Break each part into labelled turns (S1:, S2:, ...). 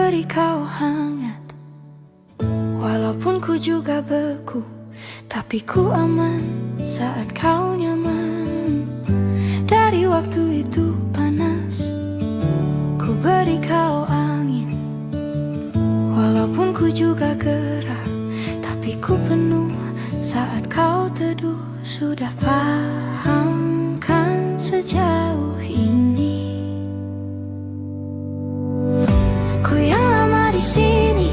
S1: beri kau hangat, walaupun ku juga beku, tapi ku aman saat kau nyaman. Dari waktu itu panas, ku beri kau angin, walaupun ku juga gerah, tapi ku penuh saat kau teduh. Sudah paham kan sejauh ini? Ku yang lama di sini,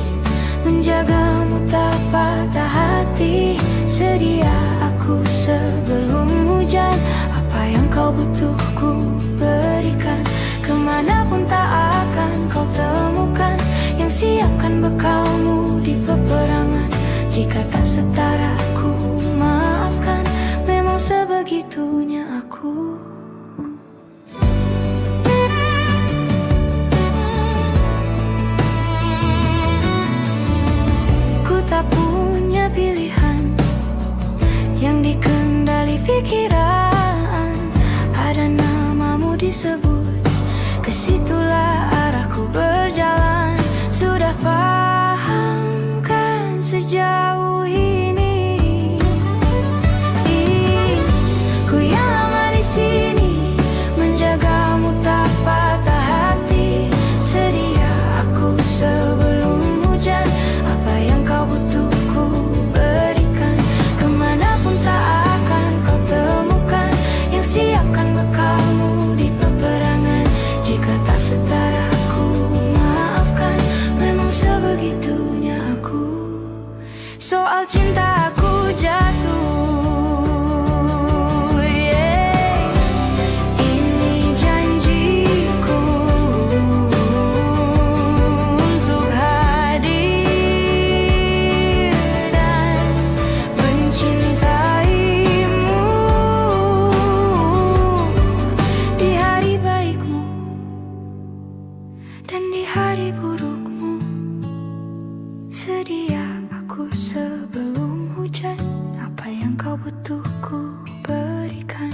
S1: menjagamu tak patah hati. Sedia aku sebelum hujan, apa yang kau butuh ku berikan. Kemanapun tak akan kau temukan yang siapkan bekalmu di peperangan. Jika tak setara ku maafkan, memang sebegitunya aku. Ku tak punya pilihan yang dikendali pikiran. Ada namamu disebut, kesitulah arahku berjalan. Sudah paham kan sejauh ini? Ku yang lama di sini, menjagamu tak patah hati. Sedia aku sebelum hujan, apa yang kau butuh ku berikan. Kemanapun tak akan kau temukan yang siapkan bekalmu di peperangan. Jika tak setara ku maafkan, memang sebegitunya aku. Soal cinta aku jatuh, ini janjiku untuk hadir dan mencintaimu di hari baikmu dan di hari burukmu. Sedia aku sebelum hujan, apa yang kau butuh ku berikan.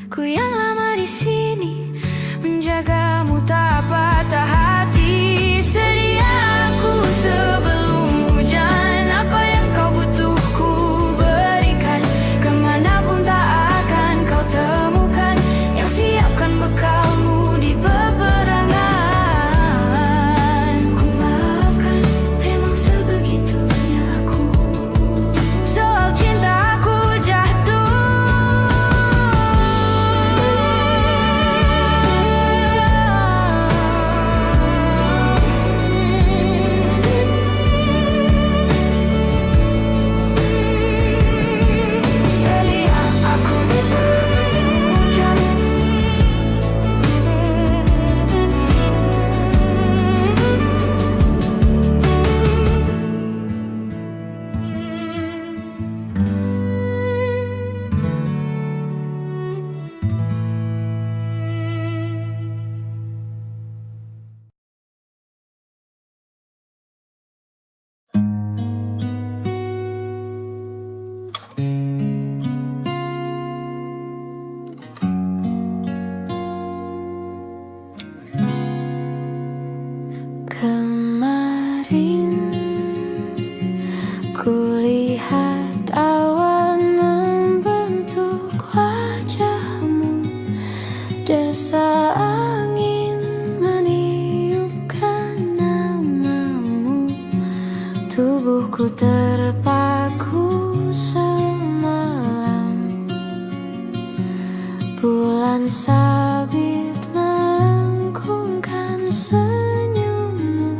S1: Ku yang lama di sini, menjagamu tak patah hati. Sedia aku sebelum hujan, apa yang kau butuh ku berikan. Kemanapun tak akan kau temukan yang siapkan bekalmu di peperangan. Ku maafkan, memang sebegitunya aku. Soal cinta aku jatuh, sedia aku sebelum hujan. Kemarin kulihat awan membentuk wajahmu, desa angin meniupkan namamu. Tubuhku terpaku semalam, bulan sabit melengkungkan senyummu.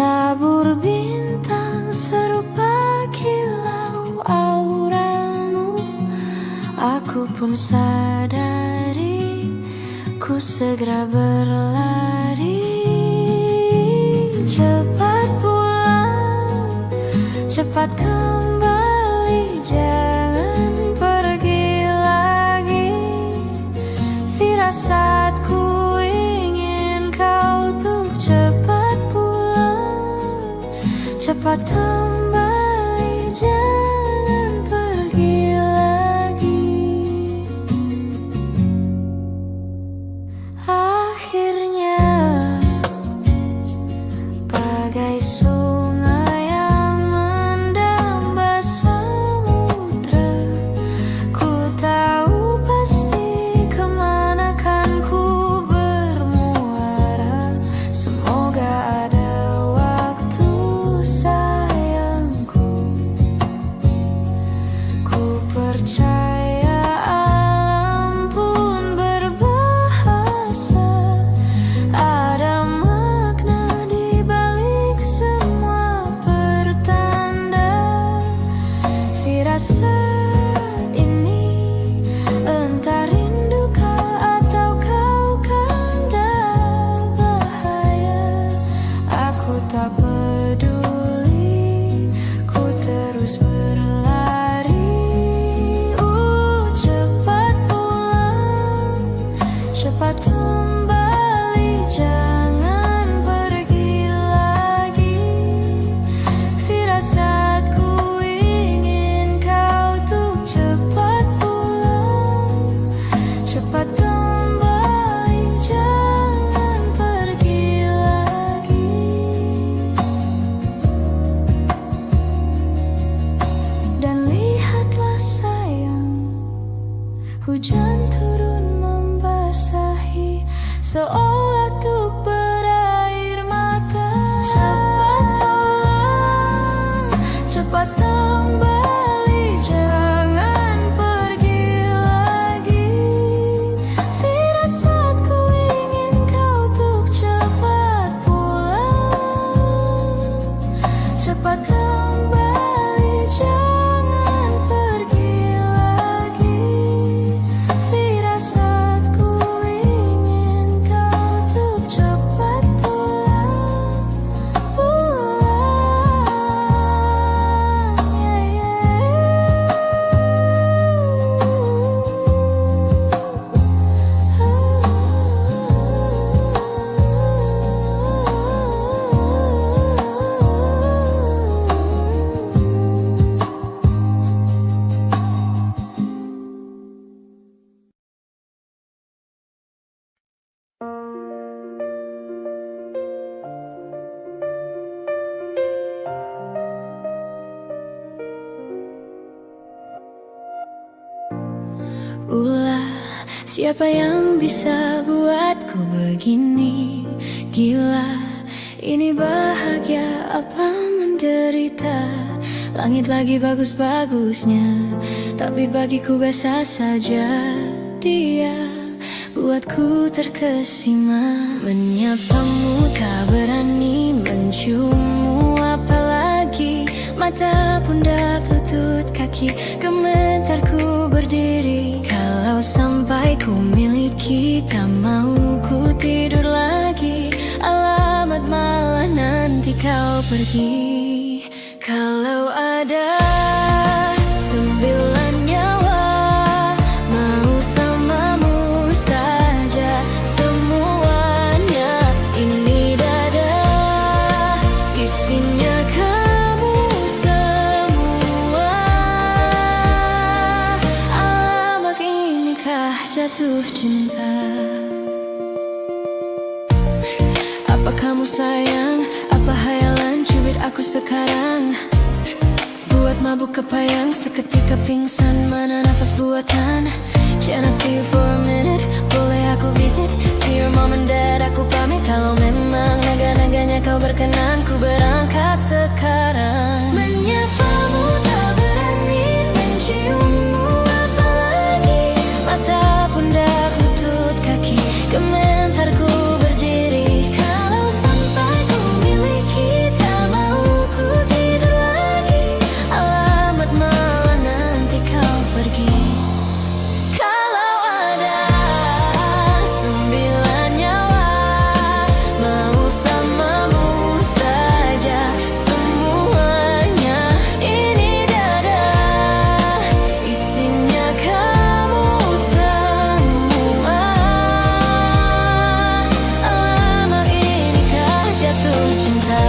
S1: Tabur bintang serupa kilau auramu. Aku pun sadari, ku segera berlari. Cepat pulang, cepat kembali, jangan pergi lagi. Firasatku ingin kau tuh cepat pulang, cepat kembali, jangan pergi lagi. Akhirnya Siapa yang bisa buatku begini? Gila, ini bahagia apa menderita? Langit lagi bagus-bagusnya, tapi bagiku biasa saja. Dia buatku terkesima. Menyapamu tak berani, menciummu apalagi. Mata, pundak, lutut, kaki, gemetarku berdiri. Kalau sampai ku miliki, tak mau ku tidur lagi. Alamat malah nanti kau pergi. Kalau ada 9 nyawa, mau samamu saja semuanya. Ini dada, isinya kamu semua. Alamak, inikah jatuh cinta? Apa kamu sayang? Apa hayalan cubit aku sekarang? Buat mabuk kepayang, seketika pingsan. Mana nafas buatan? Can I see you for a minute? Boleh aku visit? See your mom and dad, aku pamit. Kalau memang naga-naganya kau berkenan, ku berangkat sekarang. Menyapamu tak berani, menciummu apalagi. Mata, pundak, lutut, kaki, gemetarku berdiri. Kalau sampai ku miliki, tak mau ku tidur lagi. Alamat malah nanti kau pergi. Kalau ada 9 nyawa, mau samamu saja semuanya. Ini dada, isinya kamu semua. Alamak, inikah jatuh cinta?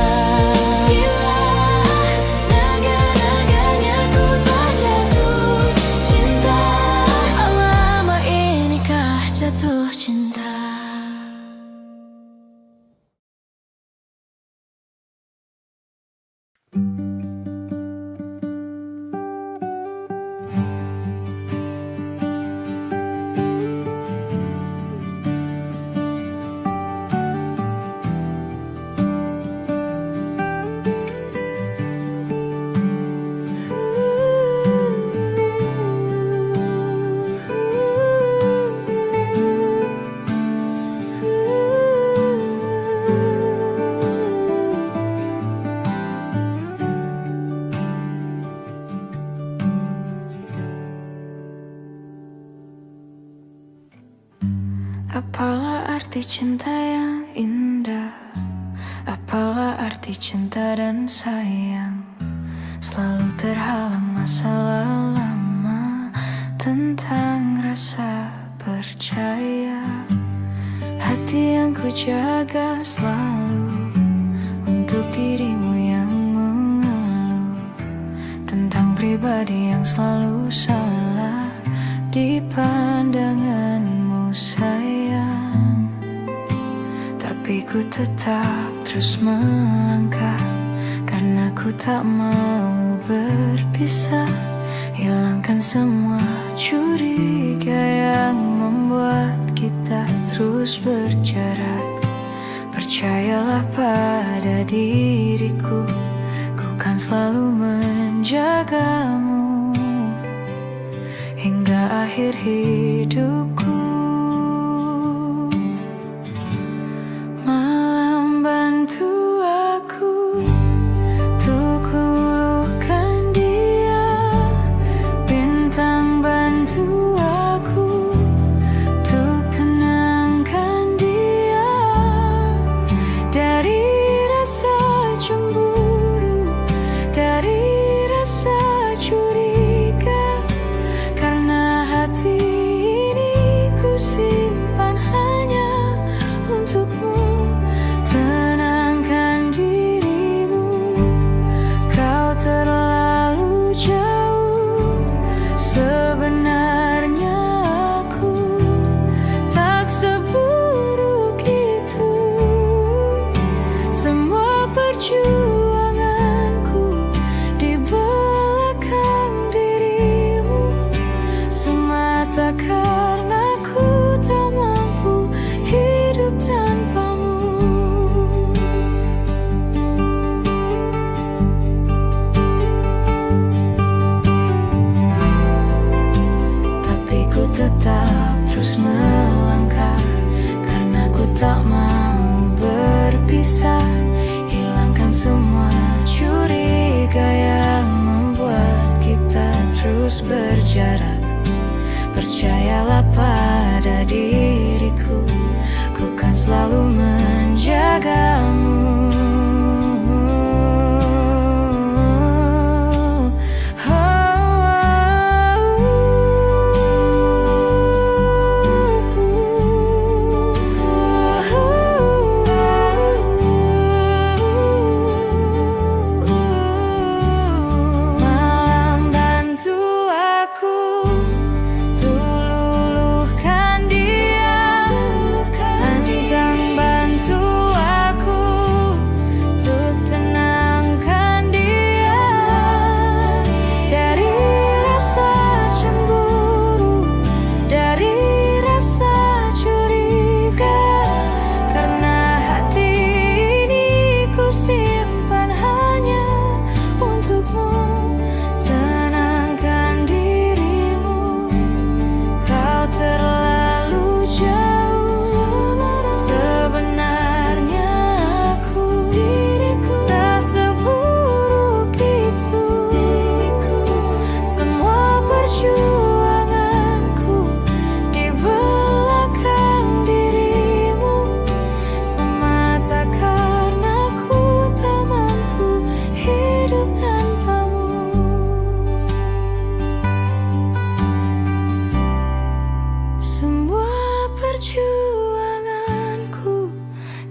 S1: Gila, naga-naganya ku tak jatuh cinta. Alamak, inikah jatuh cinta? Apalah arti cinta yang indah? Apalah arti cinta dan sayang? Selalu terhalang masalah lama. Tentang rasa percaya, hati yang ku jaga selalu untuk dirimu yang mengeluh. Tentang pribadi yang selalu salah di pandanganmu sayang. Tapi ku tetap terus melangkah, karena ku tak mau berpisah. Hilangkan semua curiga yang membuat kita terus berjarak. Percayalah pada diriku, ku kan selalu menjagamu hingga akhir hidupku. Malam bantu aku untuk luluhkan dia, bintang bantu aku untuk tenangkan dia dari rasa cemburu, dari rasa curiga. Karena hati ini terus berjarak. Percayalah pada diriku, ku kan selalu menjagamu.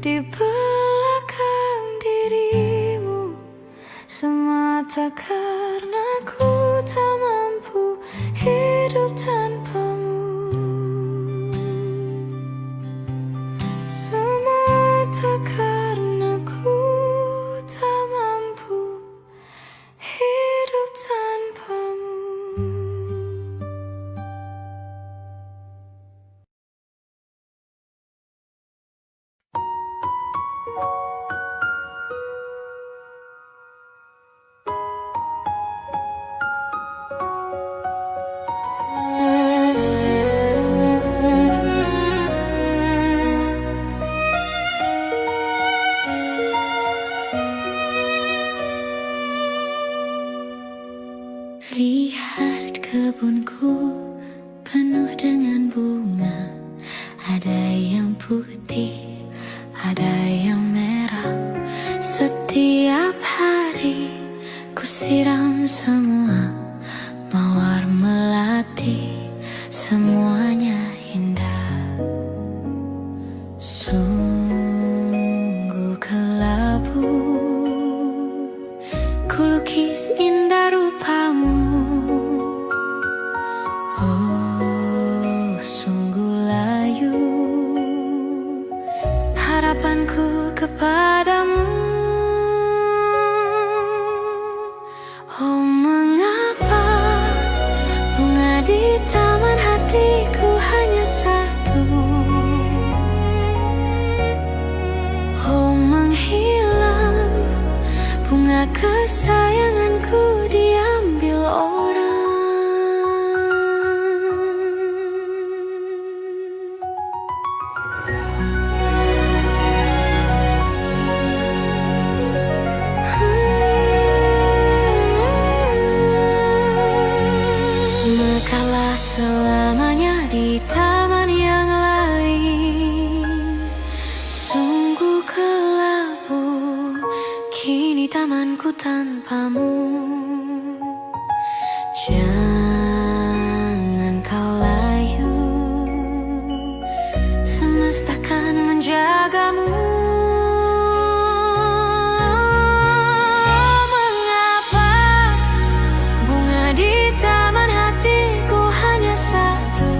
S1: Di belakang dirimu, semata karena ku tak mampu hidup tanpamu. Semata karena ku tak mampu hidup tanpamu. Lihat kebunku penuh dengan bunga, ada yang putih, ada yang merah. Setiap hari ku siram semua, mawar melati, semuanya indah. Sungguh kelabu ku lukis indah rupamu. Oh, sungguh layu harapanku kepadamu. Oh, mengapa bunga di taman hatiku hanya satu? Oh, menghilang bunga kesayanganku diambil orang. Mekalah selamanya di taman yang lain. Sungguh kelabu kini tamanku tanpamu. Jangan kau layu, semesta kan menjagamu. Mengapa bunga di taman hatiku hanya satu?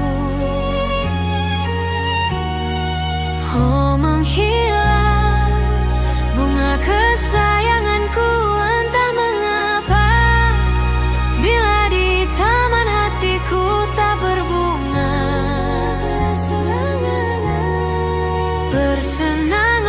S1: Oh, menghilang bunga kesayanganku, entah mengapa. Bila di taman hatiku tak berbunga, bersenang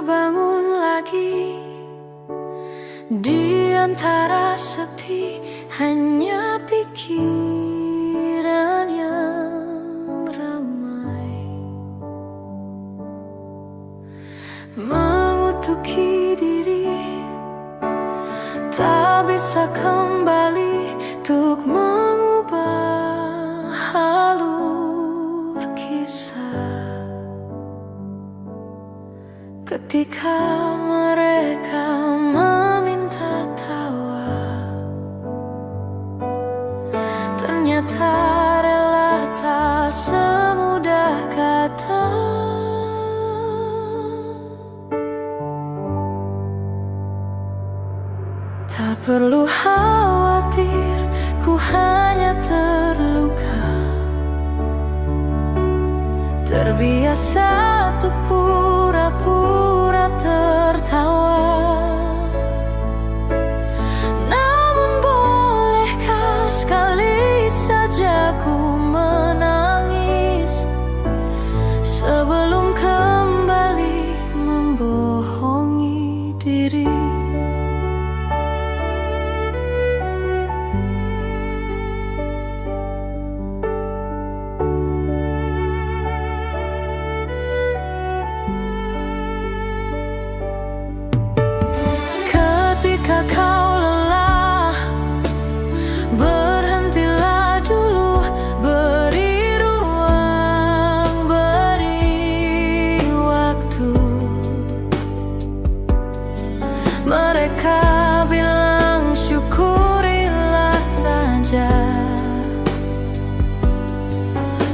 S1: terbangun lagi di antara sepi, hanya pikiran yang ramai mengutuki diri, tak bisa kembali untuk mengubah alur kisah. Ketika mereka meminta tawa, ternyata rela tak semudah kata. Tak perlu khawatir, ku hanya terluka, terbiasa untuk pura-pura tertawa. Namun bolehkah sekali saja ku menangis sebelum kembali membohongi diri. Ketika kau lelah, berhentilah dulu, beri ruang, beri waktu. Mereka bilang syukurilah saja,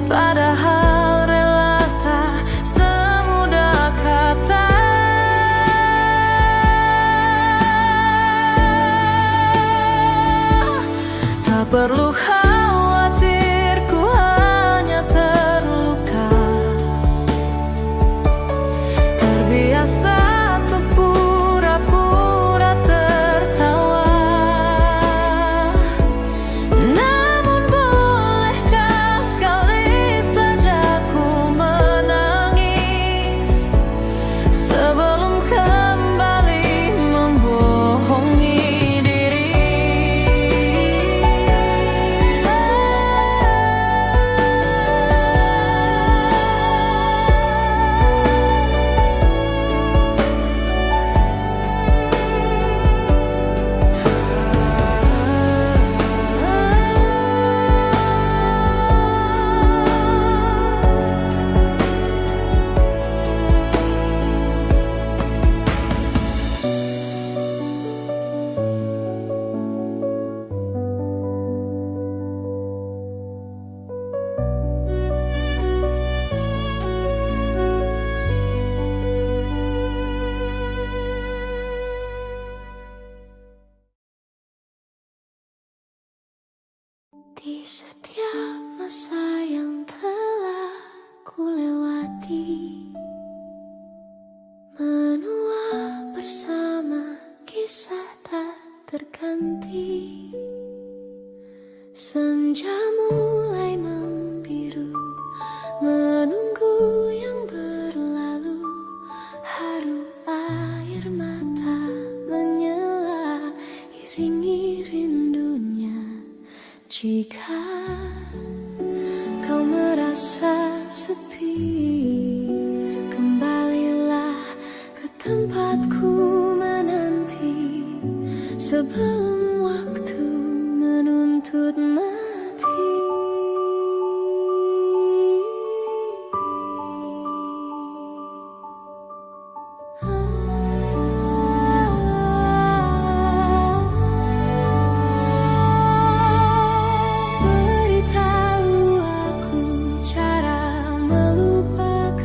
S1: padahal rela tak semudah kata. Tak perlu khawatir, ku hanya terluka, terbiasa untuk pura-pura tertawa. Namun bolehkah sekali saja ku menangis sebelum kembali membohongi diri. Di setiap masa yang telah ku lewati, menua bersama kisah tak terganti. Senja mulai membiru, menunggu yang berlalu. Haru air mata menyela, iringi rindunya. Jika kau merasa sepi, kembalilah ke tempatku menanti sebelum waktu menuntut mati. Beritahu aku cara melupakan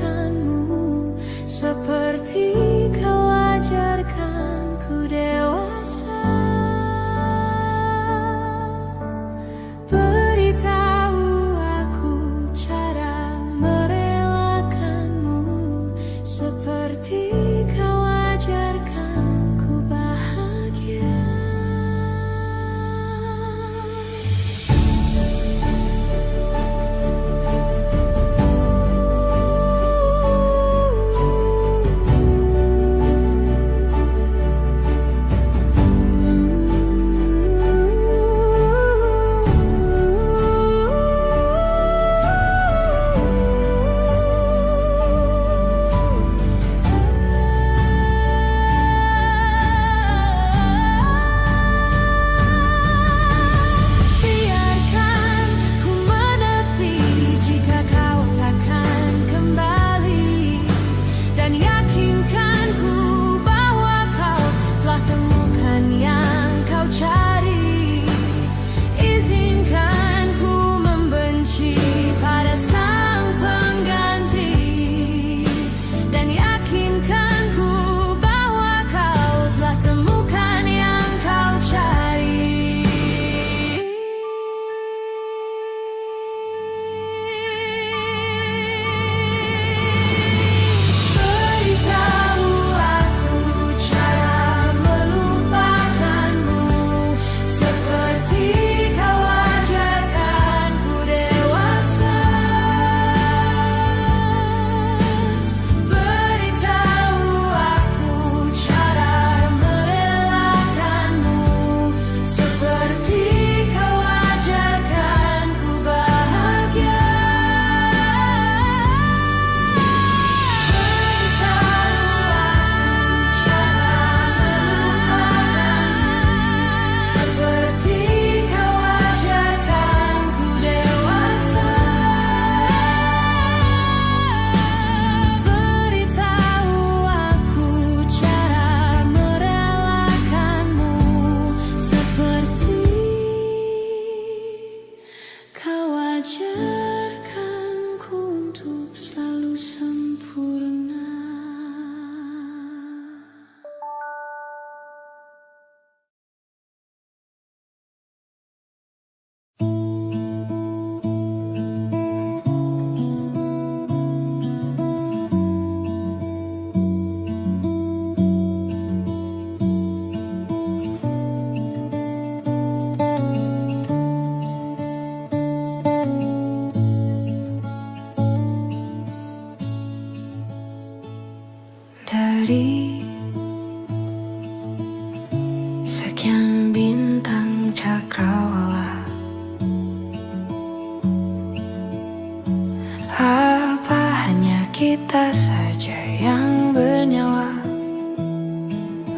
S1: kita saja yang bernyawa.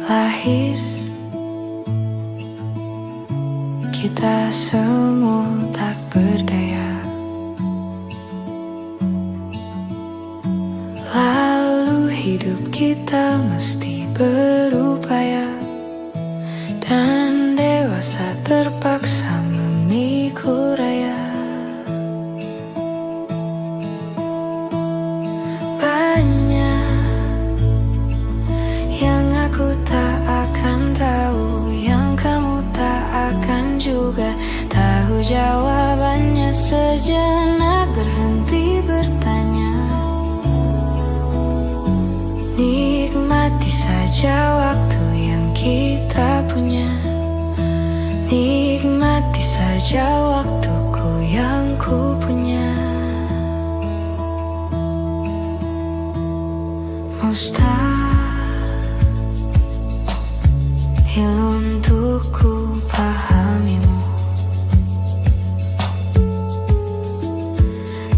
S1: Lahir kita semua tak berdaya, lalu hidup kita mesti berupaya, dan dewasa terpaksa memikul raya. Yang aku tak akan tahu, yang kamu tak akan juga tahu jawabannya. Sejenak berhenti bertanya, nikmati saja waktu yang kita punya. Nikmati saja waktuku yang ku punya. Mustahil untuk ku pahamimu,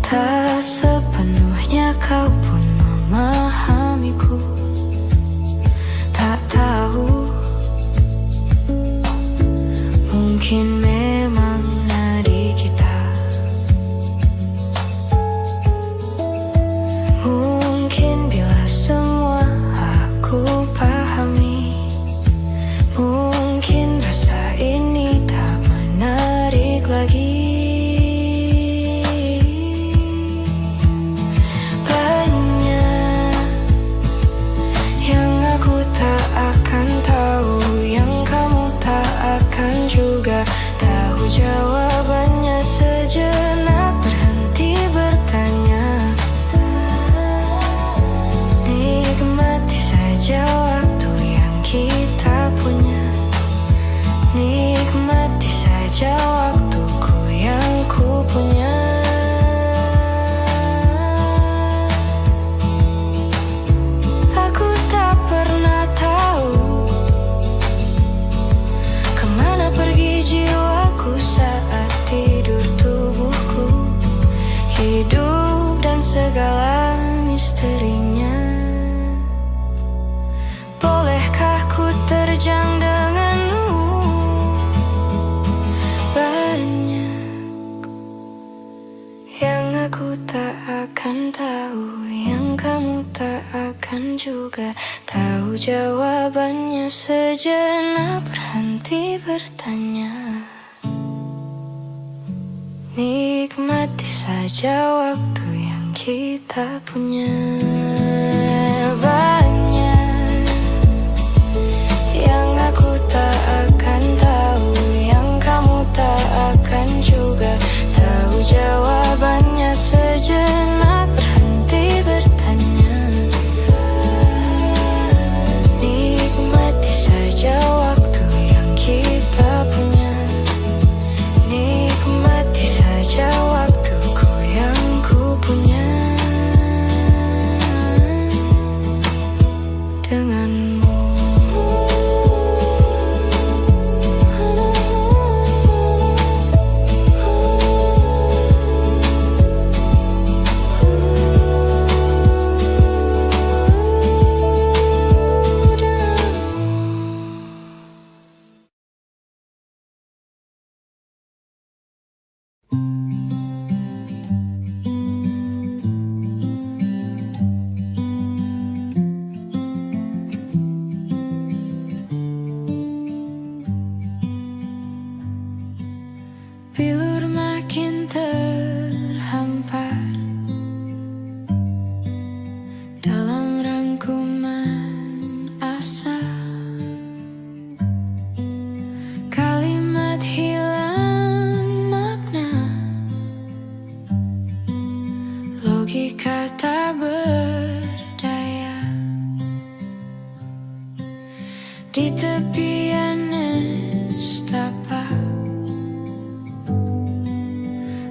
S1: tak sepenuhnya kau pun memahamiku. Tak tahu, mungkin memang nadi kita, mungkin bila semua aku pahami, mungkin rasa ini tak menarik lagi. Banyak yang aku tak akan tahu, yang kamu tak akan juga tahu jawabannya. Sejenak berhenti bertanya, nikmati saja waktu yang kita punya. Nikmati saja waktuku yang ku punya. Aku tak pernah tahu kemana pergi jiwaku saat tidur tubuhku. Hidup dan segala misterinya, bolehkah ku terjang denganmu? Banyak yang aku tak akan tahu, yang kamu tak akan juga tahu jawabannya. Sejenak berhenti bertanya, nikmati saja waktu yang kita punya. Banyak yang aku tak akan tahu, yang kamu tak akan juga tahu jawabannya. Sejenak berhenti bertanya, nikmati saja waktu yang kita punya. Nikmati saja waktuku yang ku punya. Denganmu. Bilur makin terhampar dalam rangkuman asa, kalimat hilang makna, logika tak berdaya. Di tepian nestapa,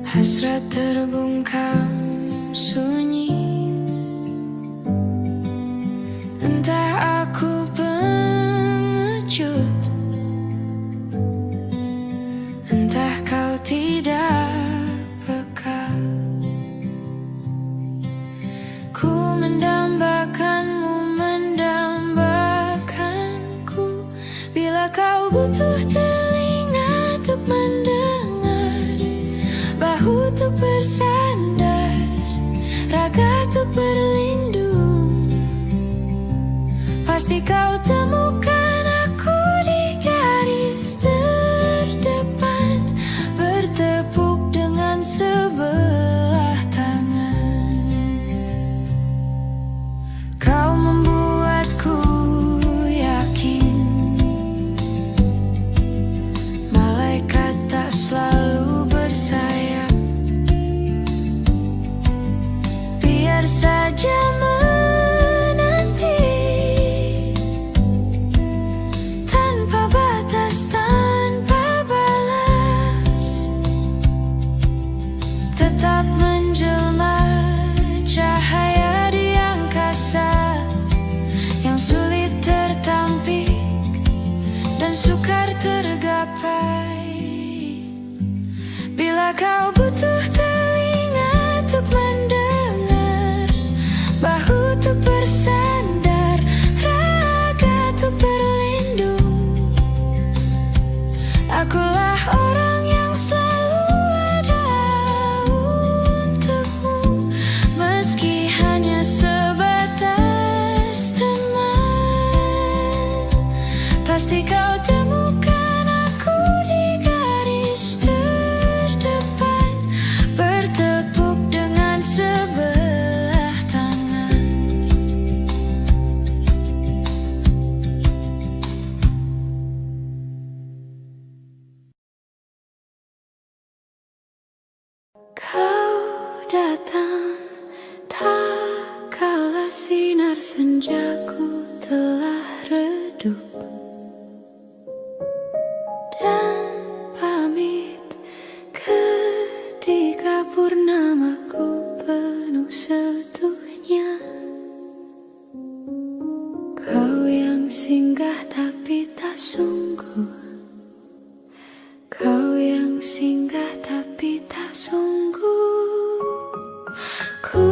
S1: hasrat terbungkam sunyi. Entah aku pengecut, entah kau tidak peka. Ku kau temukan aku di garis terdepan, bertepuk dengan sebelah tangan. Kau membuatku yakin malaikat tak selalu bersayap. Biar saja menanti tanpa batas, tanpa balas, tetap menjelma cahaya di angkasa yang sulit tertampik dan sukar tergapai. Bila kau butuh telinga untuk mendengar, bahu untuk bersandar, raga untuk berlindung, akulah orang yang selalu ada untukmu. Meski hanya sebatas teman, pasti kau temukan aku di garis terdepan, bertepuk dengan sebelah tangan. Kau datang tak kala sinar senjaku telah redup, dan pamit ketika purnamaku penuh setuhnya. Kau yang singgah tapi tak sungguh, kau yang singgah tapi tak sungguh. Ku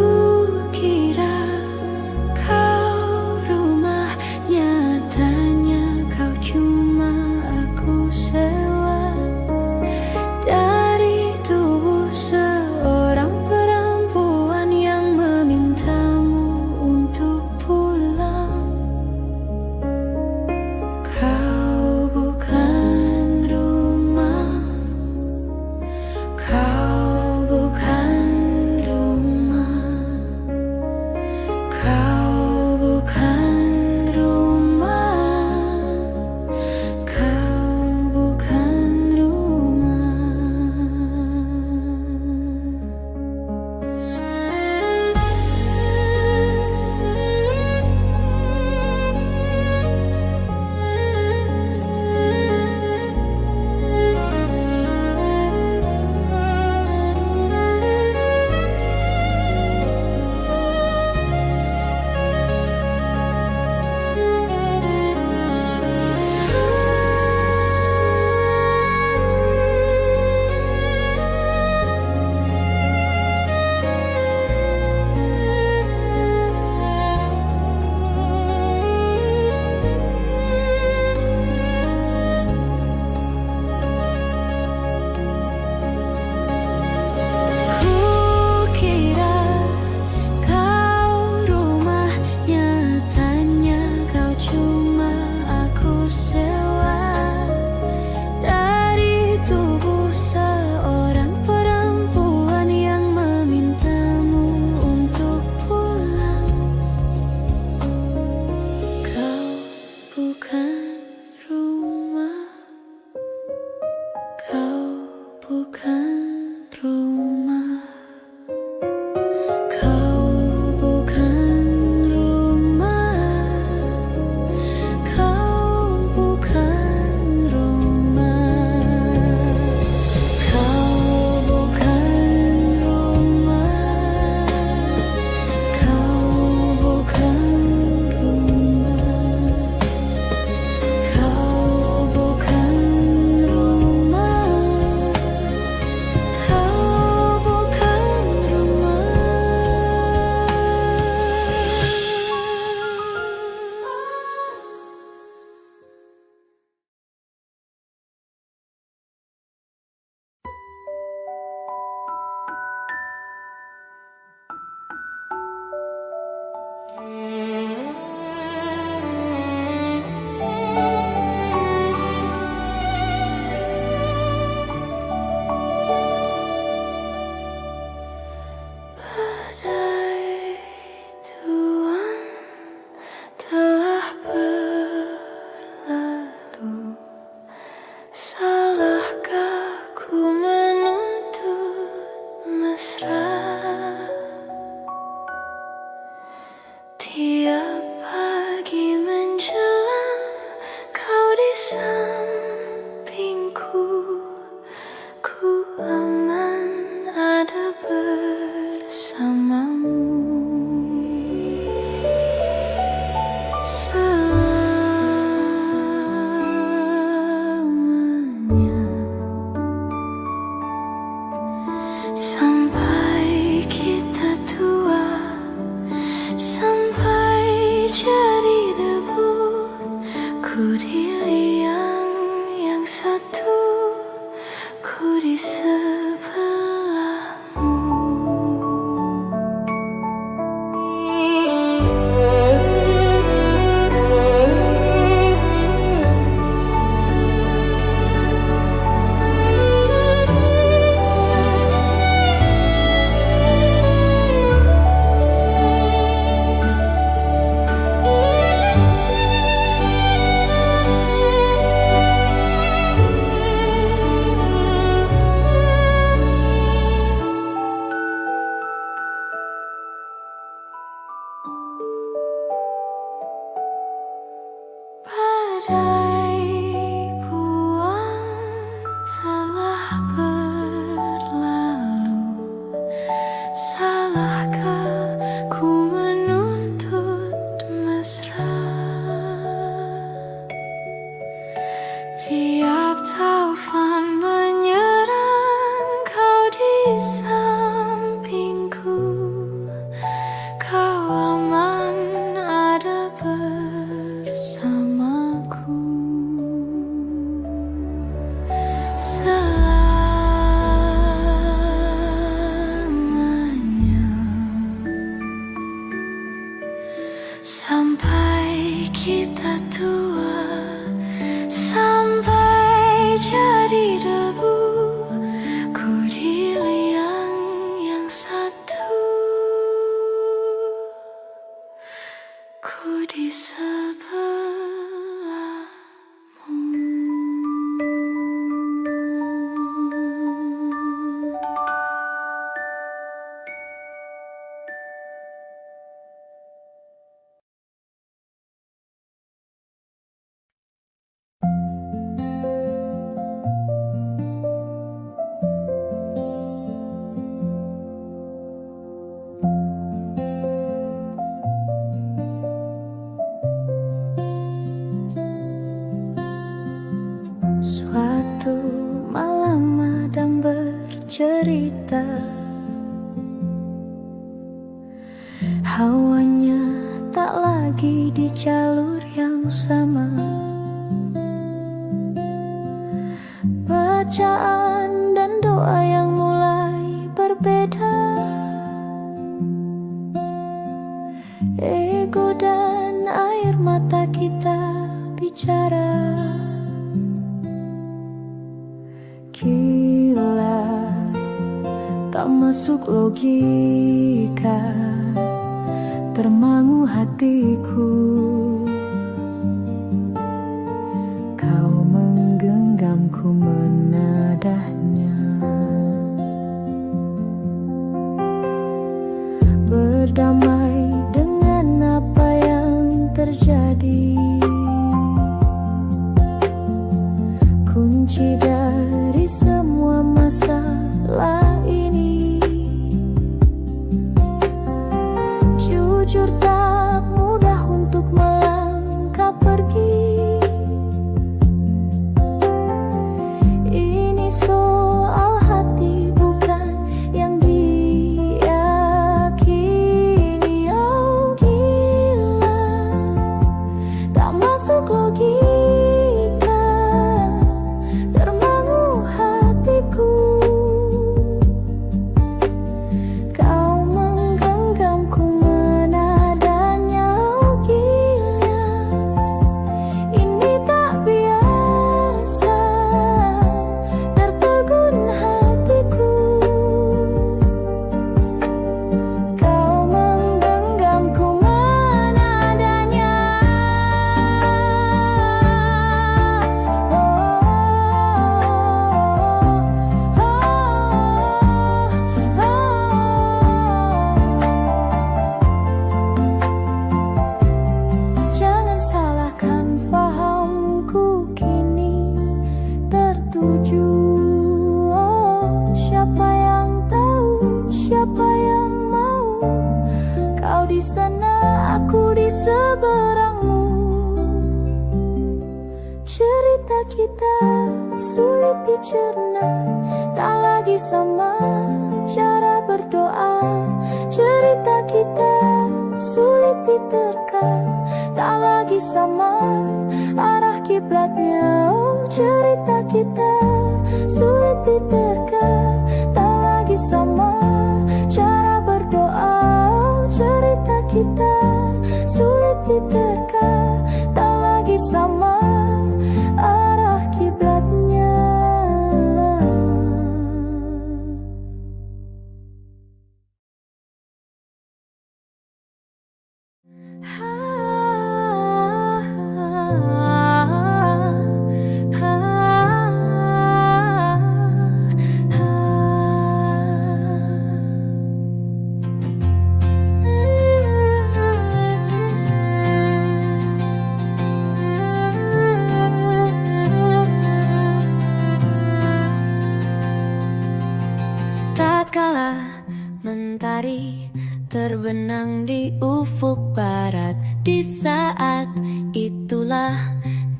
S1: kira kau rumah, nyatanya kau cuma aku sewa dari tubuh seorang perempuan yang memintamu untuk pulang. Kau bukan rumah, kau bukan rumah, kau bukan rumah, kau bukan rumah. mesra. Tiap pagi menjelang kau di sampingku, ku aman ada bersamamu. Selamanya sampai kita tua, sampai jadi debu, ku di liang yang satu, ku di sebelahmu. Badai buang telah berlalu, salahkah ku menuntut mesra? Tiap taufan menyerang, kau di sampingku, kau aman ada bersamaku. Selamanya sampai kita tua, sampai jadi debu, ku di liang yang satu, ku di sebelahmu. Suatu malam Adam bercerita, hawanya tak lagi di jalur yang sama. Bacaan dan doa yang mulai berbeda, ego dan air mata kita bicara. Gila, tak masuk logika, termangu hatiku. Kau menggenggamku menadahnya, berdamai dengan apa yang terjadi. Kunci dari semua masalah ini, jujur tak mudah untuk melangkah pergi. Ini soal hati bukan yang diyakini. Oh gila, tak masuk logika, termasuk di sana, aku di seberangmu. Cerita kita sulit dicerna, tak lagi sama cara berdoa. Cerita kita sulit diterka, tak lagi sama arah kiblatnya. Oh, cerita kita sulit diterka, tak lagi sama cara berdoa. Oh, cerita kita sulit diterka, tak lagi sama arah kiblatnya. Tatkala mentari terbenang di ufuk barat, di saat itulah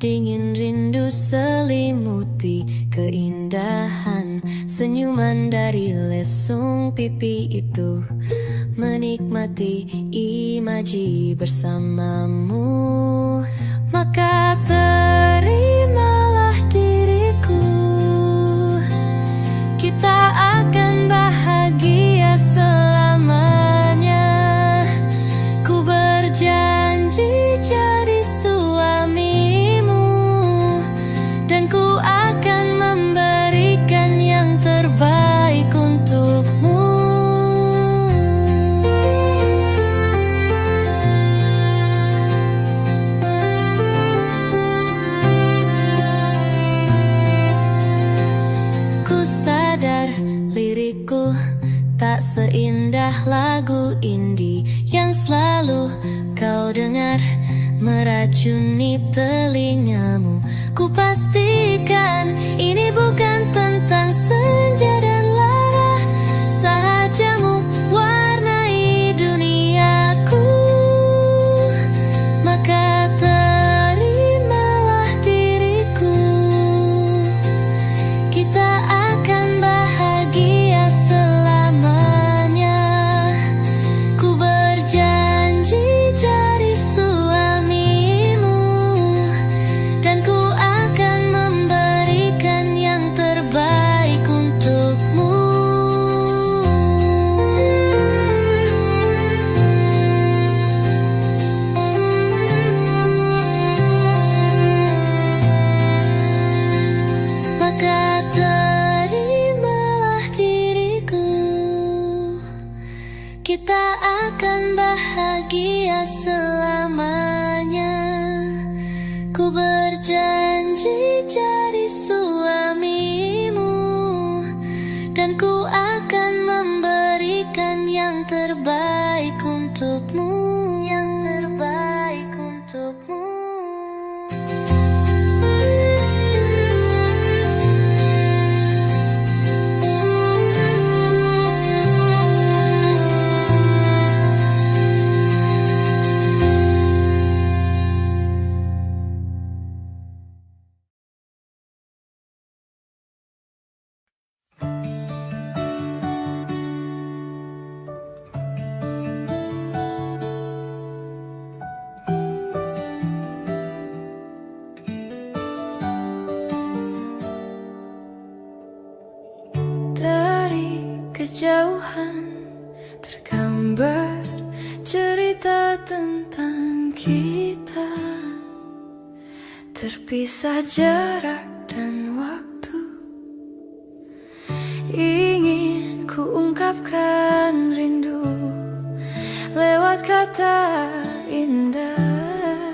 S1: dingin rindu selimuti keindahan senyuman dari lesung pipi itu, menikmati imaji bersamamu. Maka terimalah diriku, kita akan bahagia selamanya. Ku berjanji jadi suamimu, dan ku akan memberikan yang terbaik untukmu. Ku sadar lirikku tak seindah lagu indie yang selalu kau dengar meracuni telingamu. Ku pastikan ini bukan tentang senja dan lara, sahajamu warnai duniaku. Maka terimalah diriku, kita akan bahagia selamanya. Ku berjanji jadi suamimu, dan ku akan memberikan yang terbaik untukmu. Maka terimalah diriku, kita akan bahagia selamanya. Ku berjanji jadi suamimu, dan ku akan memberikan yang terbaik untukmu. Yang terbaik untukmu. Dari kejauhan tergambar cerita tentang kita, terpisah jarak dan waktu. Ingin ku ungkapkan rindu lewat kata indah,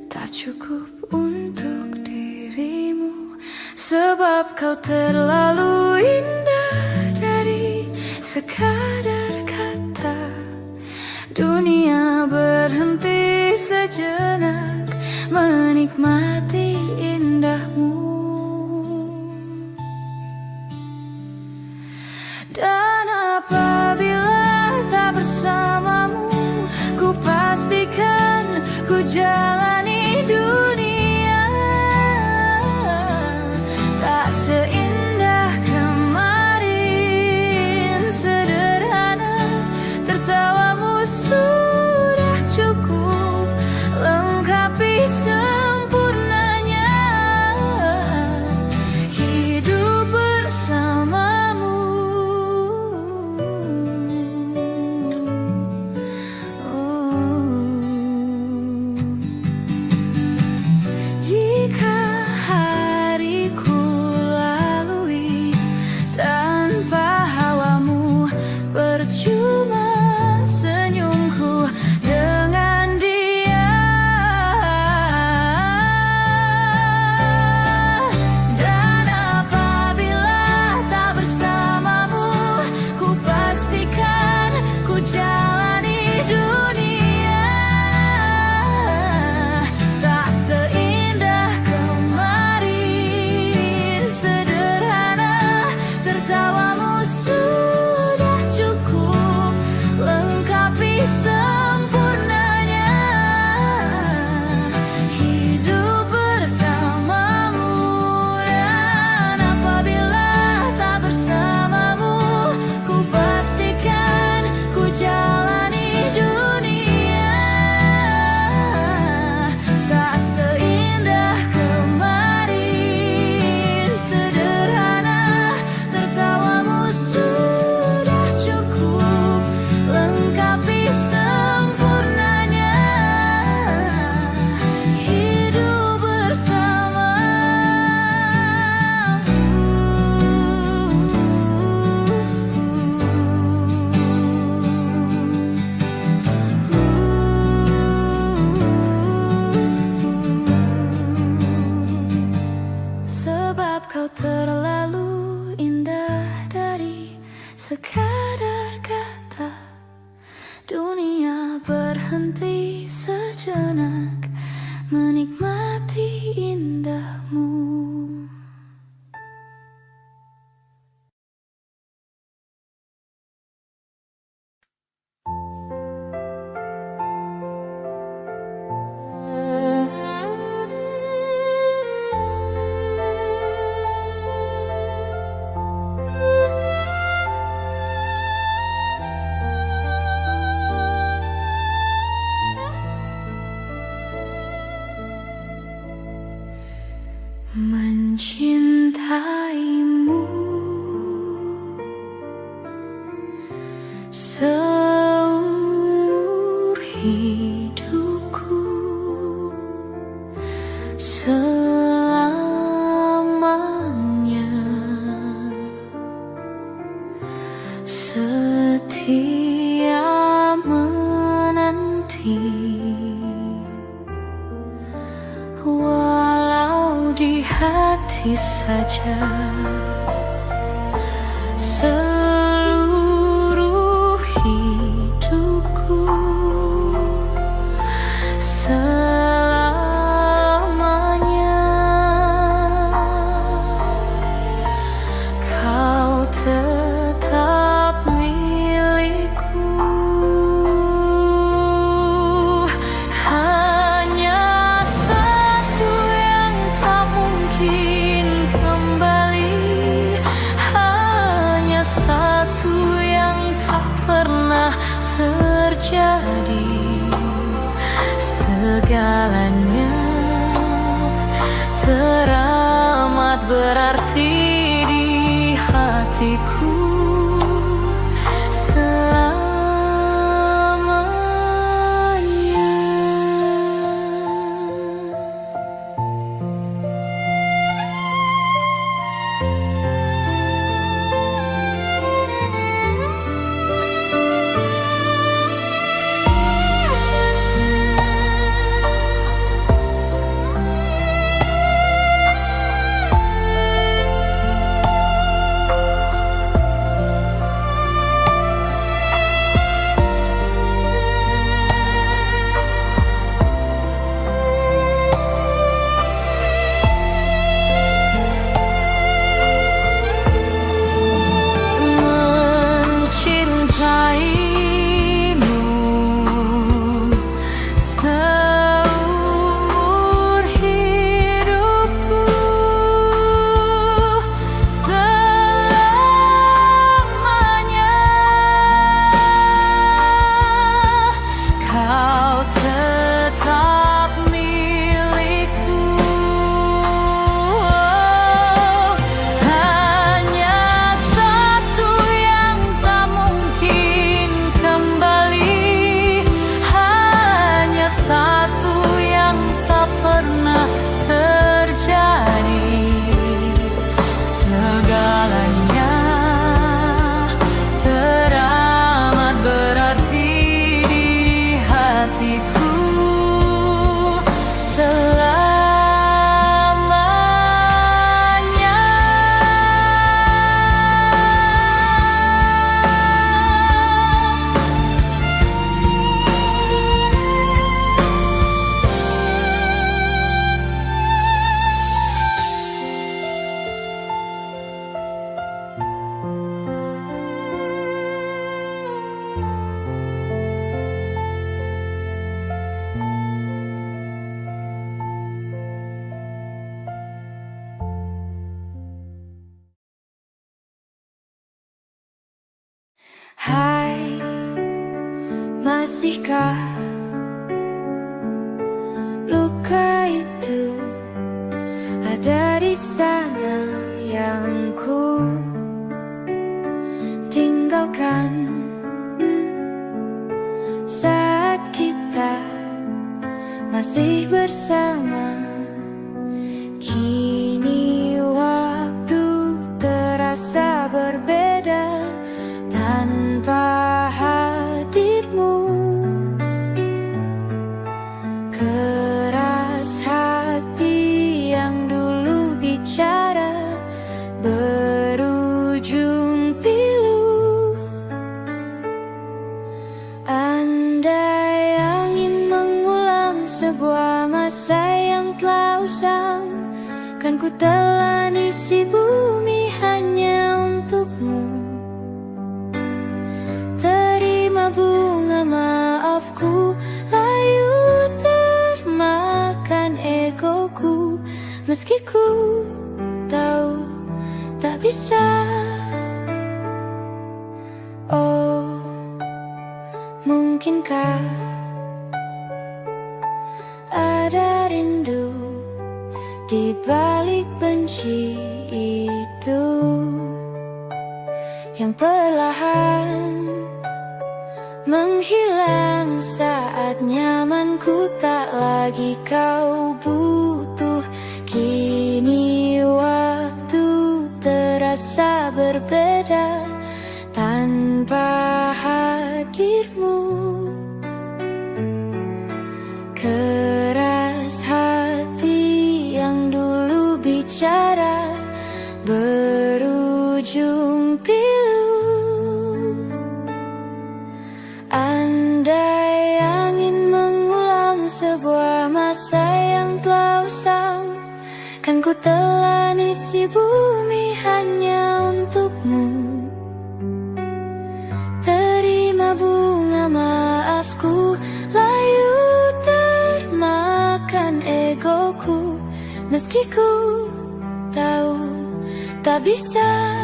S1: tak cukup untuk dirimu, sebab kau terlalu indah dari sekadar kata. Dunia berhenti sejenak menikmati indahmu. Dan apabila tak bersama jalani dunia. Tak seindah kemarin, sederhana, tertawamu sudah cukup lengkapi sempurnanya hidup bersamamu. Jika hariku lalui tanpa hawamu, percuma senyumku dengan dia. Dan apabila tak bersamamu, ku pastikan ku jalani dunia. Tak seindah kemarin, sederhana, tertawamu sudah cukup lengkapi sempurnanya hidup bersamamu. Dan apabila tak bersamamu, ku pastikan ku jalani dunia. Tak seindah kemarin, sederhana, tertawamu sudah cukup lengkapi sempurnanya hidup bersamamu. Sebab kau terlalu indah dari sekadar kata. Dunia berhenti sejenak menikmati indahmu. Mencintaimu seumur hidupku, selamanya setia menanti. Walau di hati saja, seluruh hidupku selamanya kau tetap milikku. Hanya satu yang tak mungkin kembali, hanya satu yang tak pernah terjadi. Segalanya teramat berarti di hatiku selamanya. Hai, masihkah luka itu ada di sana yang ku tinggalkan saat kita masih bersama. Kini waktu terasa berbeda tanpa hadirmu. Keras hati yang dulu bicara berujung pilu. Andai angin mengulang sebuah masa yang telah usang, kan ku telan isi bumi hanya untukmu. Terima bunga maafku, layu termakan egoku, meski ku tahu tak bisa. Oh, mungkinkah ada rindu di balik benci itu yang perlahan menghilang saat nyamanku tak lagi kau butuh. Kini waktu terasa berbeda tanpa hadirmu. Keras hati yang dulu bicara berujung pilu. Andai angin mengulang sebuah masa yang telah usang, kan ku telan isi bumi hanya untukmu. Terima bunga maafku, layu termakan egoku, meski ku tahu tak bisa.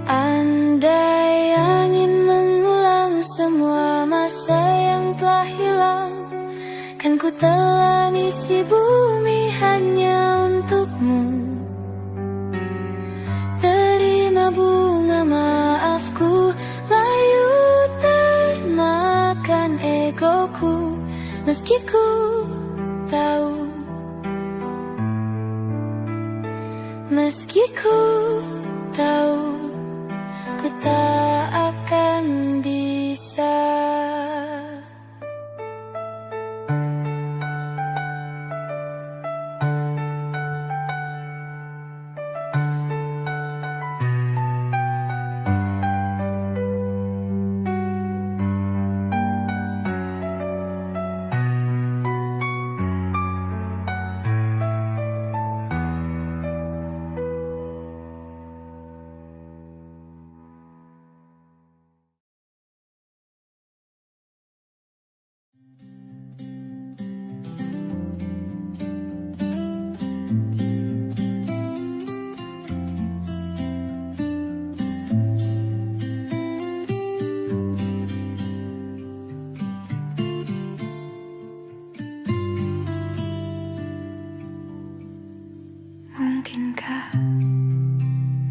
S1: Andai angin mengulang semua masa yang telah hilang, kan ku telan isi bumi hanya untukmu. Terima bunga maafku, layu termakan egoku, meski ku tahu, meski ku tahu ku tak akan bisa.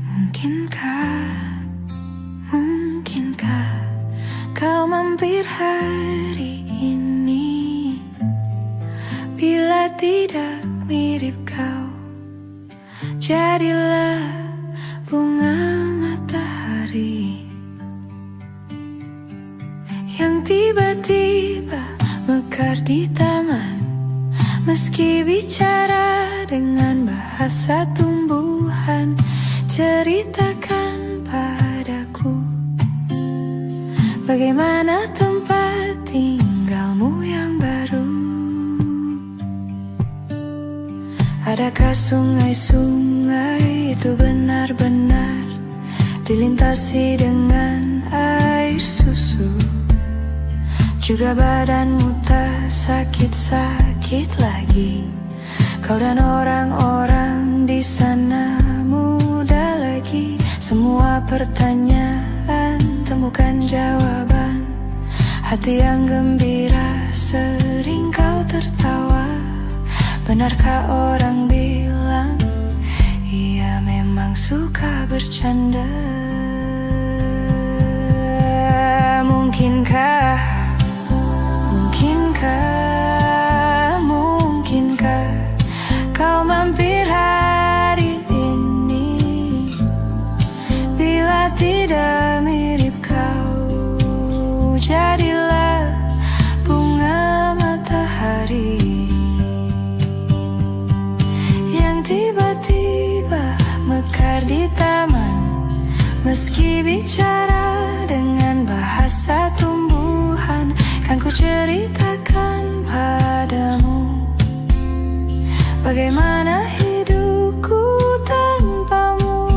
S1: Mungkinkah, mungkinkah kau mampir hari ini? Bila tidak mirip kau, jadilah bunga matahari yang tiba-tiba mekar di taman. Meski bicara dengan bahasa tumbuhan, ceritakan padaku bagaimana tempat tinggalmu yang baru. Adakah sungai-sungai itu benar-benar dilintasi dengan air susu? Juga badanmu tak sakit-sakit lagi. Kau dan orang-orang di sana muda lagi. Semua pertanyaan menemukan jawaban. Hati yang gembira sering kau tertawa. Benarkah orang bilang ia memang suka bercanda? Mungkinkah, mungkinkah kau mampir hari ini? Bila tidak mirip kau, jadilah bunga matahari yang tiba-tiba mekar di taman. Meski bicara dengan bahasa tumbuhan, kan ku ceritakan padamu bagaimana hidupku tanpamu.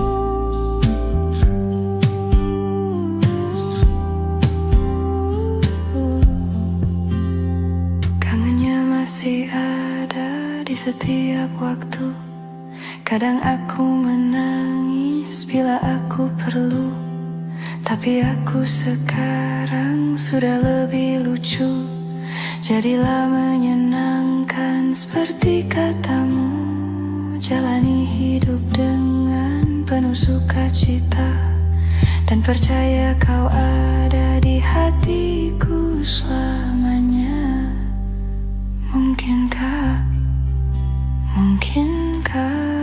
S1: Kangennya masih ada di setiap waktu. Kadang aku menangis bila aku perlu, tapi aku sekarang sudah lebih lucu. Jadilah menyenangkan seperti katamu. Jalani hidup dengan penuh sukacita, dan percaya kau ada di hatiku selamanya. Mungkinkah, mungkinkah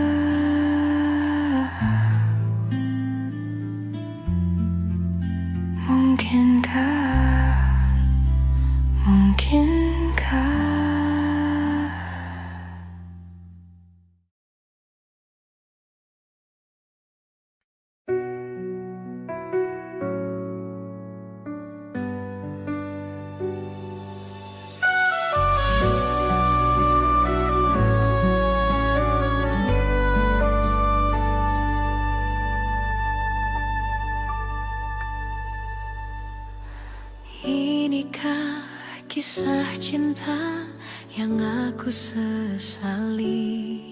S1: inikah kisah cinta yang aku sesali?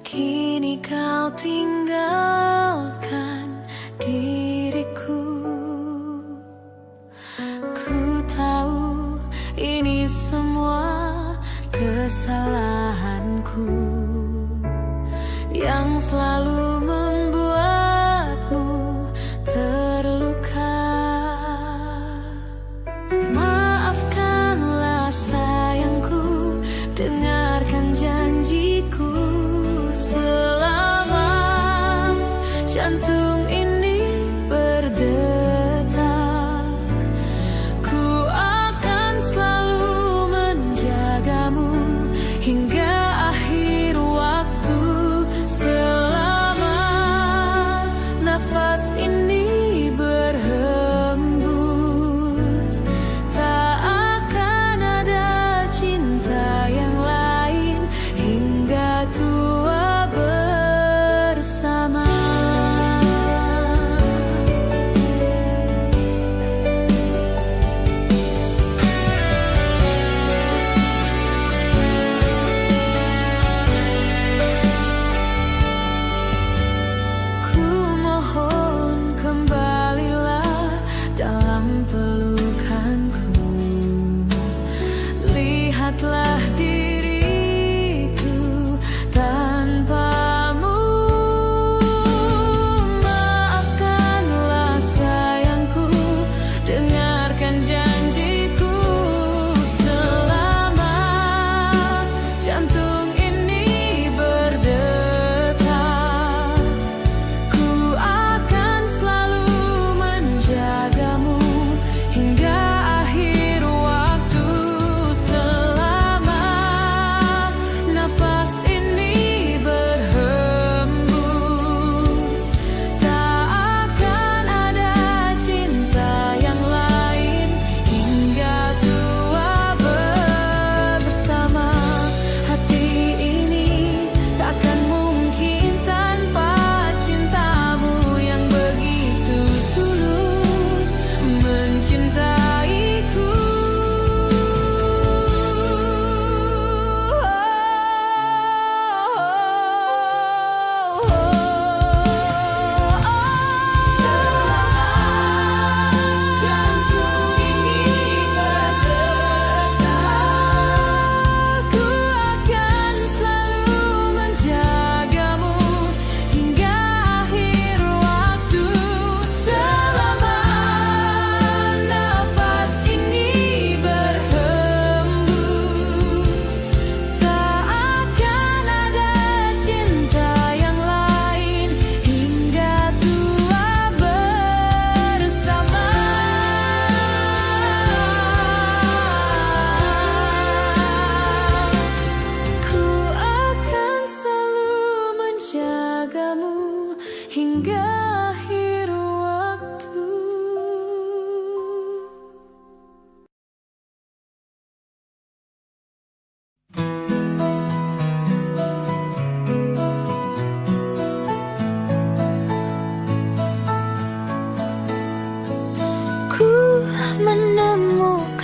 S1: Kini kau tinggalkan diriku. Ku tahu ini semua kesalahanku yang selalu membuatmu terluka. Maafkanlah sayangku, dengarkan janjiku. Selama jantung ini berdetak, ku akan selalu menjagamu hingga akhir waktu. Selama nafas ini berhembus, tak akan ada cinta yang lain hingga tua bersama.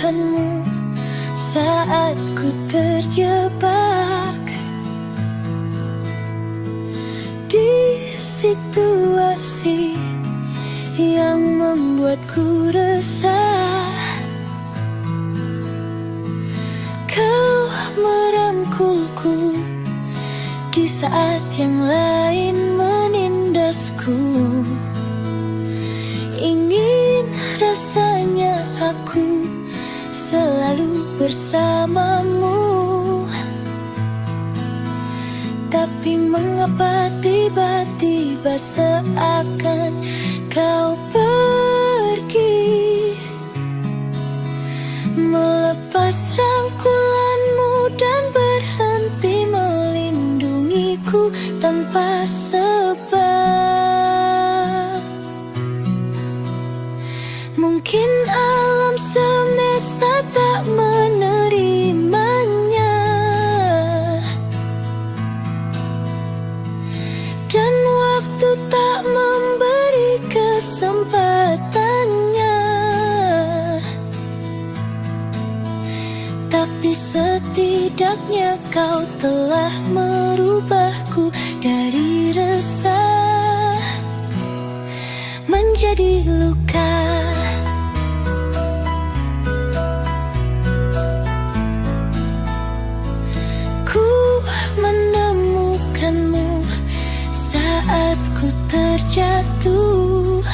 S1: melihatmu saat ku terjebak di situasi yang membuatku resah. Kau merangkulku di saat yang lain menindasku. Ingin rasanya aku selalu bersamamu, tapi mengapa tiba-tiba seakan kau pergi, melepas rangkulanmu dan berhenti melindungiku tanpa sebab. Mungkin alam semesta tak menerimanya, dan waktu tak memberi kesempatannya. Tapi setidaknya kau telah merubahku dari resah menjadi luka. Menemukanmu saat ku terjatuh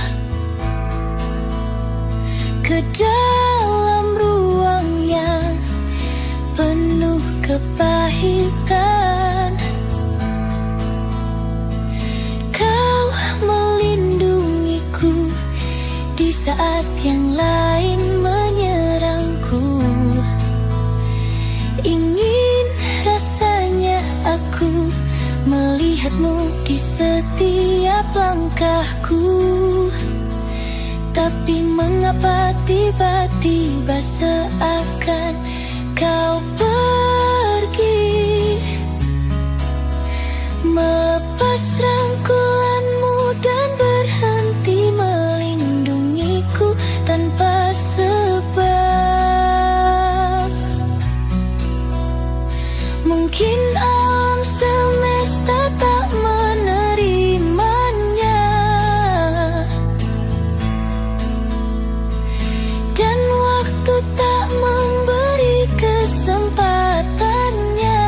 S1: ke dalam ruang yang penuh kepahitan. Kau melindungiku di saat yang lain menyerangku. Ingin rasanya aku melihatmu di setiap langkahku, tapi mengapa tiba-tiba seakan kau pergi, melepas rangkulanmu dan berhenti melindungiku tanpa sebab. Mungkin alam semesta tak menerimanya, dan waktu tak memberi kesempatannya.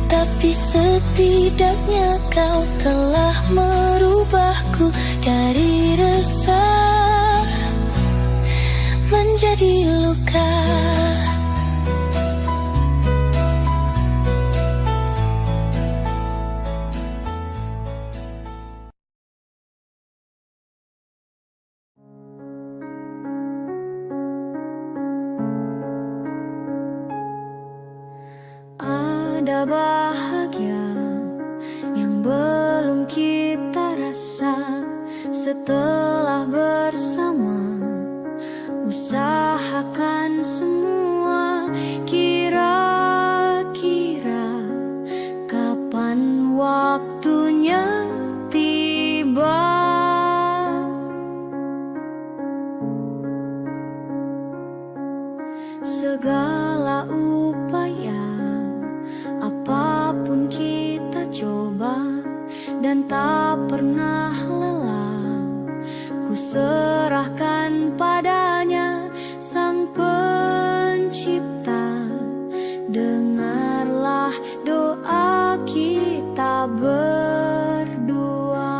S1: Tapi setidaknya kau telah merubahku dari resah menjadi luka. Ada bahagia yang belum kita rasa setelah bersama. Usahakan semua, kira-kira kapan waktunya tiba. Segala upaya apapun kita coba dan tak pernah lelah, ku serahkan padanya Sang Pencipta. Dengarlah doa kita berdua.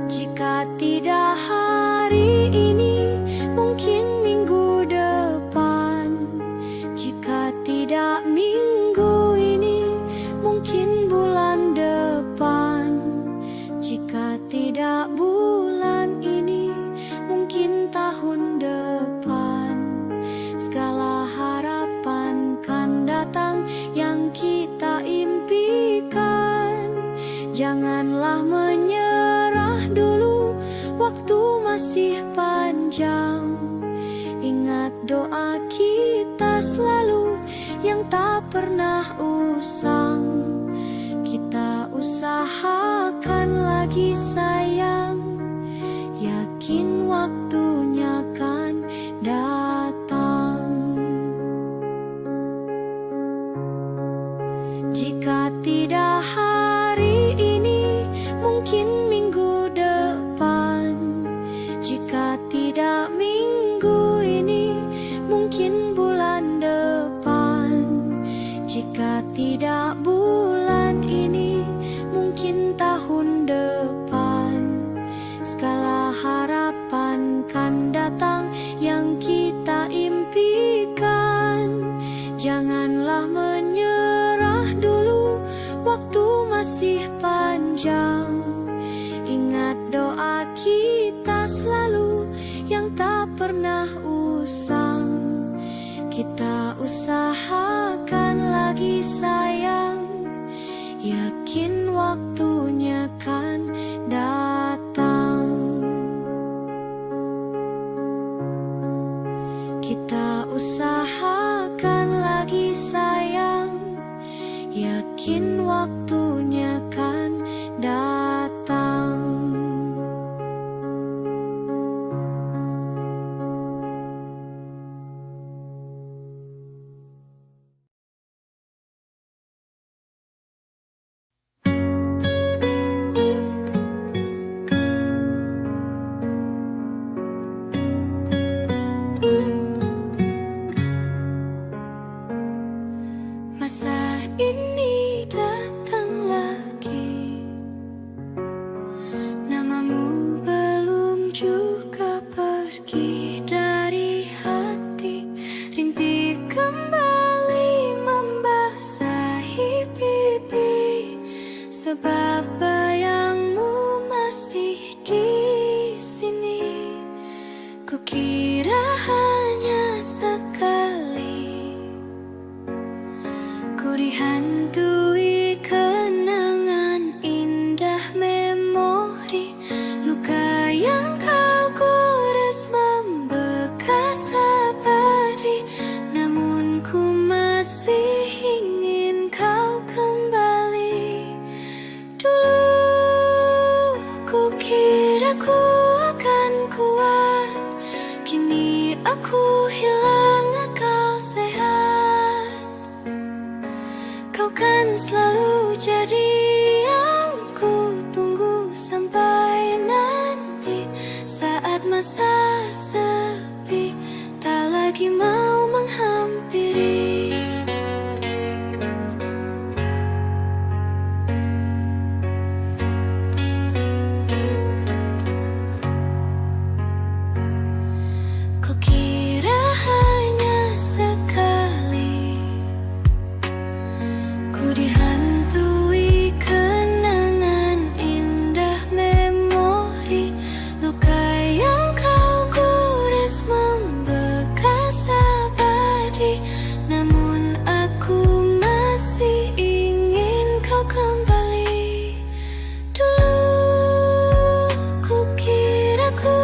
S1: Jika tidak hari ini, mungkin minggu depan. Jika tidak minggu ini, mungkin bulan depan. Jika tidak bulan ini, mungkin tahun depan. Segala harapan kan datang yang kita impikan. Janganlah menyerah dulu, waktu masih panjang. Ingat doa kita selalu yang tak pernah usang. Kita usahakan lagi sayang, masih panjang. Ingat doa kita selalu yang tak pernah usang. Kita usahakan lagi sayang, yakin waktunya kan datang. Kita usahakan lagi sayang, yakin waktunya kan datang. Masa ini datang lagi, namamu belum juga pergi dari hati. Rintik kembali membasahi pipi, sebab bayangmu masih di sini. Kukira hanya sekali ku dihantui kenangan indah memori. Luka yang kau gores membekas abadi, namun ku masih ingin kau kembali. Dulu ku kira ku akan kuat, kini aku hilang akal sehat. Kau kan selalu jadi yang ku tunggu sampai nanti. Saat masa sepi tak lagi mau menghampiri. Kukira hanya sekali ku dihantui kenangan indah memori. Luka yang kau gores membekas abadi, namun aku masih ingin kau kembali. Dulu ku kira ku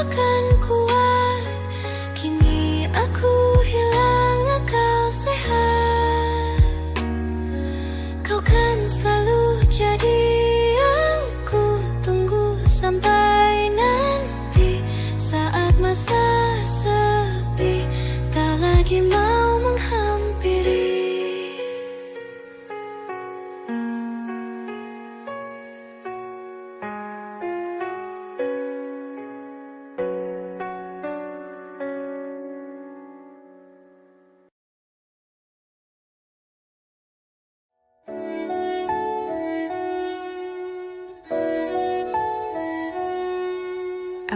S1: akan kuat, kini aku hilang akal sehat. Kau kan selalu jadi yang ku tunggu sampai nanti. Saat masa sepi tak lagi mau menghampiri.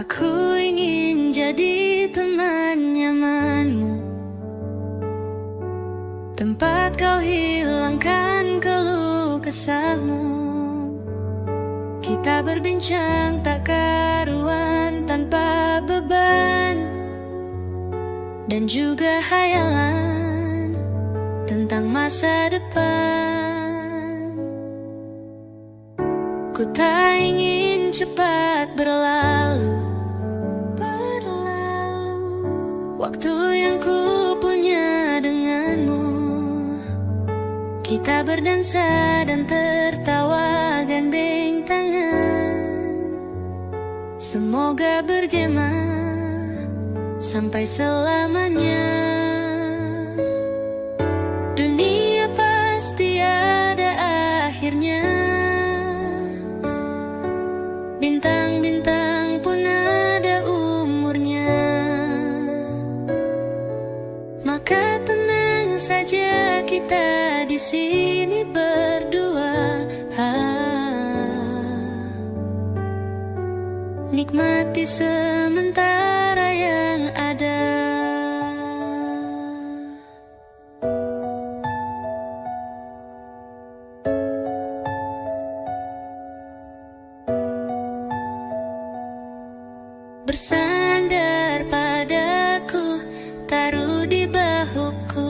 S1: Aku ingin jadi teman nyamanmu, tempat kau hilangkan keluh kesahmu. Kita berbincang tak karuan tanpa beban, dan juga hayalan tentang masa depan. Ku tak ingin cepat berlalu waktu yang ku punya denganmu. Kita berdansa dan tertawa gandeng tangan. Semoga bergema sampai selamanya. Dunia pasti ada akhirnya, bintang-bintang pun ada umurnya. Maka tenang saja kita di sini berdua. Nikmati sementara yang ada. bersandar padaku, taruh di bahuku.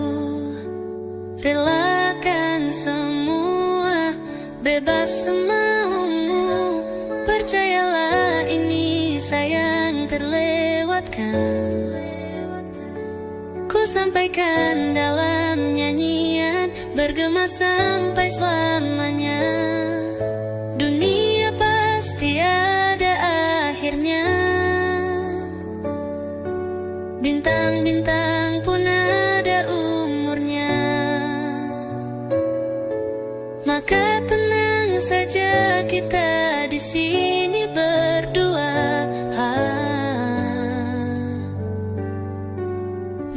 S1: Relakan semua, bebas semaumu. Percayalah ini sayang terlewatkan. Ku sampaikan dalam nyanyian, bergema sampai selamanya. Dunia pasti ada akhirnya. Bintang-bintang pun ada umurnya. Maka tenang saja kita di sini berdua.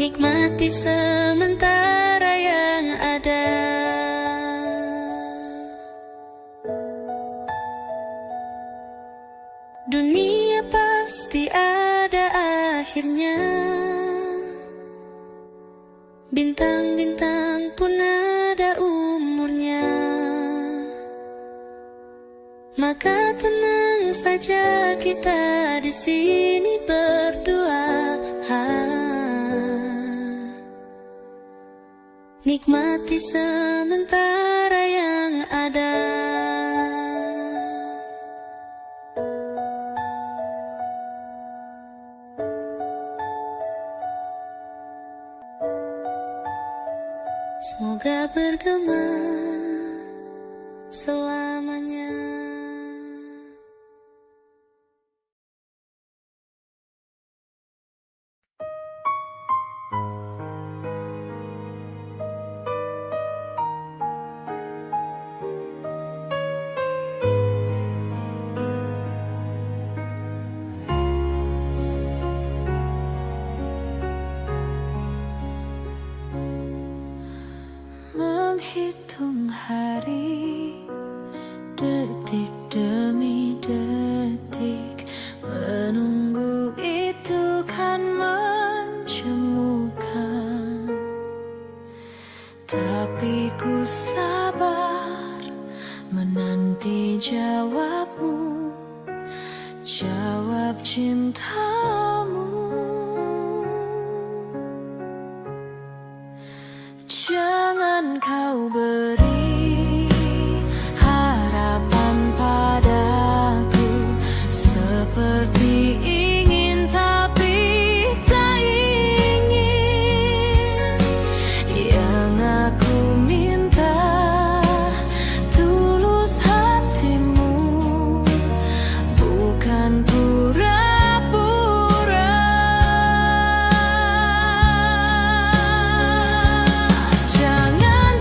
S1: Nikmati sementara yang ada. Dunia pasti ada akhirnya. Bintang-bintang pun ada umurnya. Maka tenang saja kita di sini berdua. Nikmati sementara yang ada. Semoga bergema selamanya. Menghitung hari, detik demi detik, menunggu itu kan mencemukan. Tapi ku sabar menanti jawabmu, jawab cintamu. Jangan kau beri harapan padaku, seperti ingin tapi tak ingin. Yang aku minta tulus hatimu, bukan pura-pura. Jangan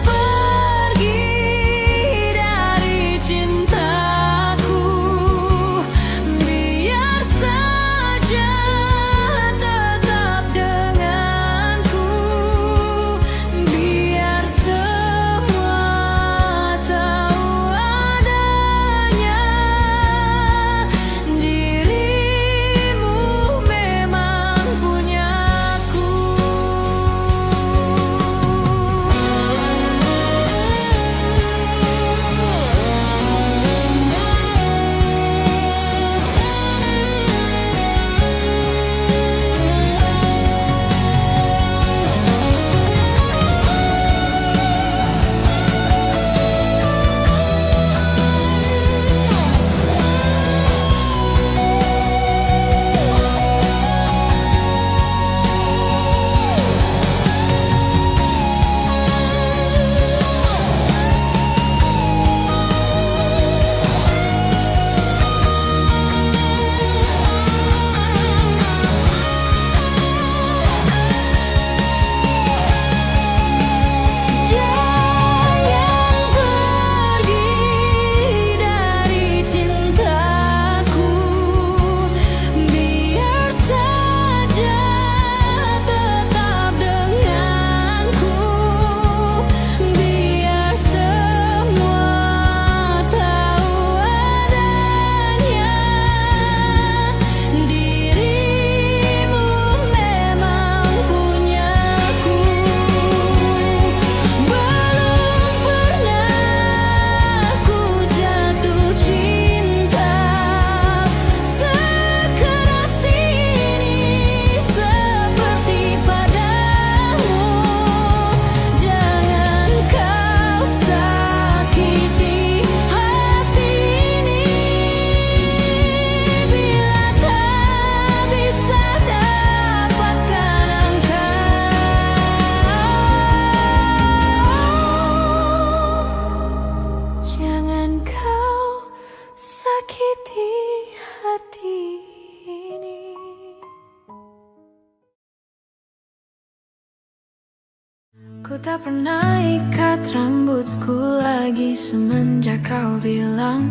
S1: tak pernah ikat rambutku lagi semenjak kau bilang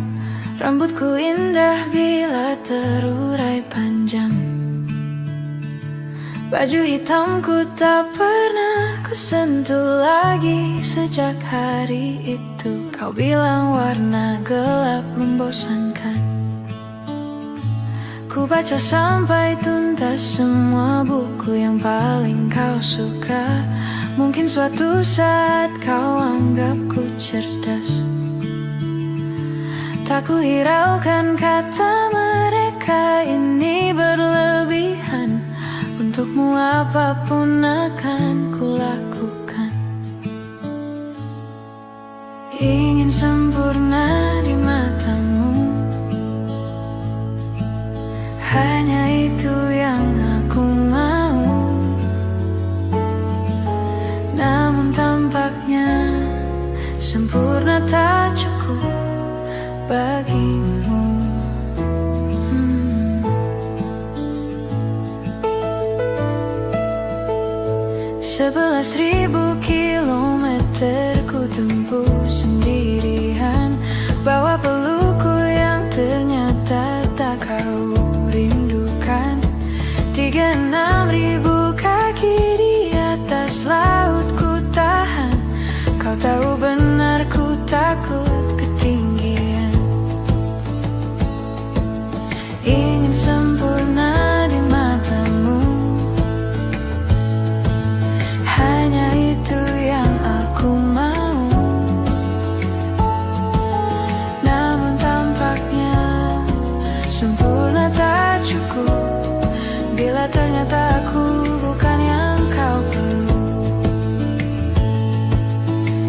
S1: rambutku indah bila terurai panjang. Baju hitamku tak pernah kusentuh lagi sejak hari itu. Kau bilang warna gelap membosankan. Ku baca sampai tuntas semua buku yang paling kau suka. Mungkin suatu saat kau anggapku cerdas. Tak ku hiraukan kata mereka ini berlebihan. Untukmu apapun akan ku lakukan. Ingin sempurna di matamu, hanya itu yang aku mau. Namun tampaknya sempurna tak cukup bagimu. 11.000 kilometer ku tempuh sendirian, bawa pelukku yang ternyata tak kau rindukan. 36.000 kaki di atas laut ku tahan. Kau tahu benar ku takut ketinggian. Ingin sempurna di matamu, hanya itu yang aku mau. Namun tampaknya sempurna tak cukup bila ternyata aku bukan yang kau perlu.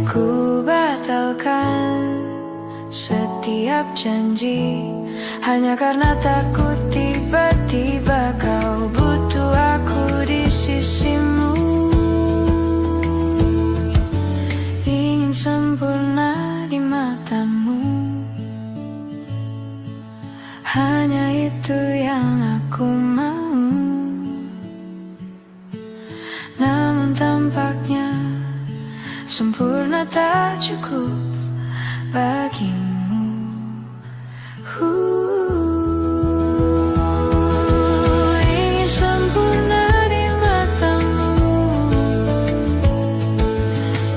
S1: Ku batalkan setiap janji hanya karena takut tiba-tiba kau butuh aku di sisimu. Ingin sempurna di matamu, hanya itu yang aku mau. Namun tampaknya sempurna tak cukup bagimu. Ingin sempurna di matamu,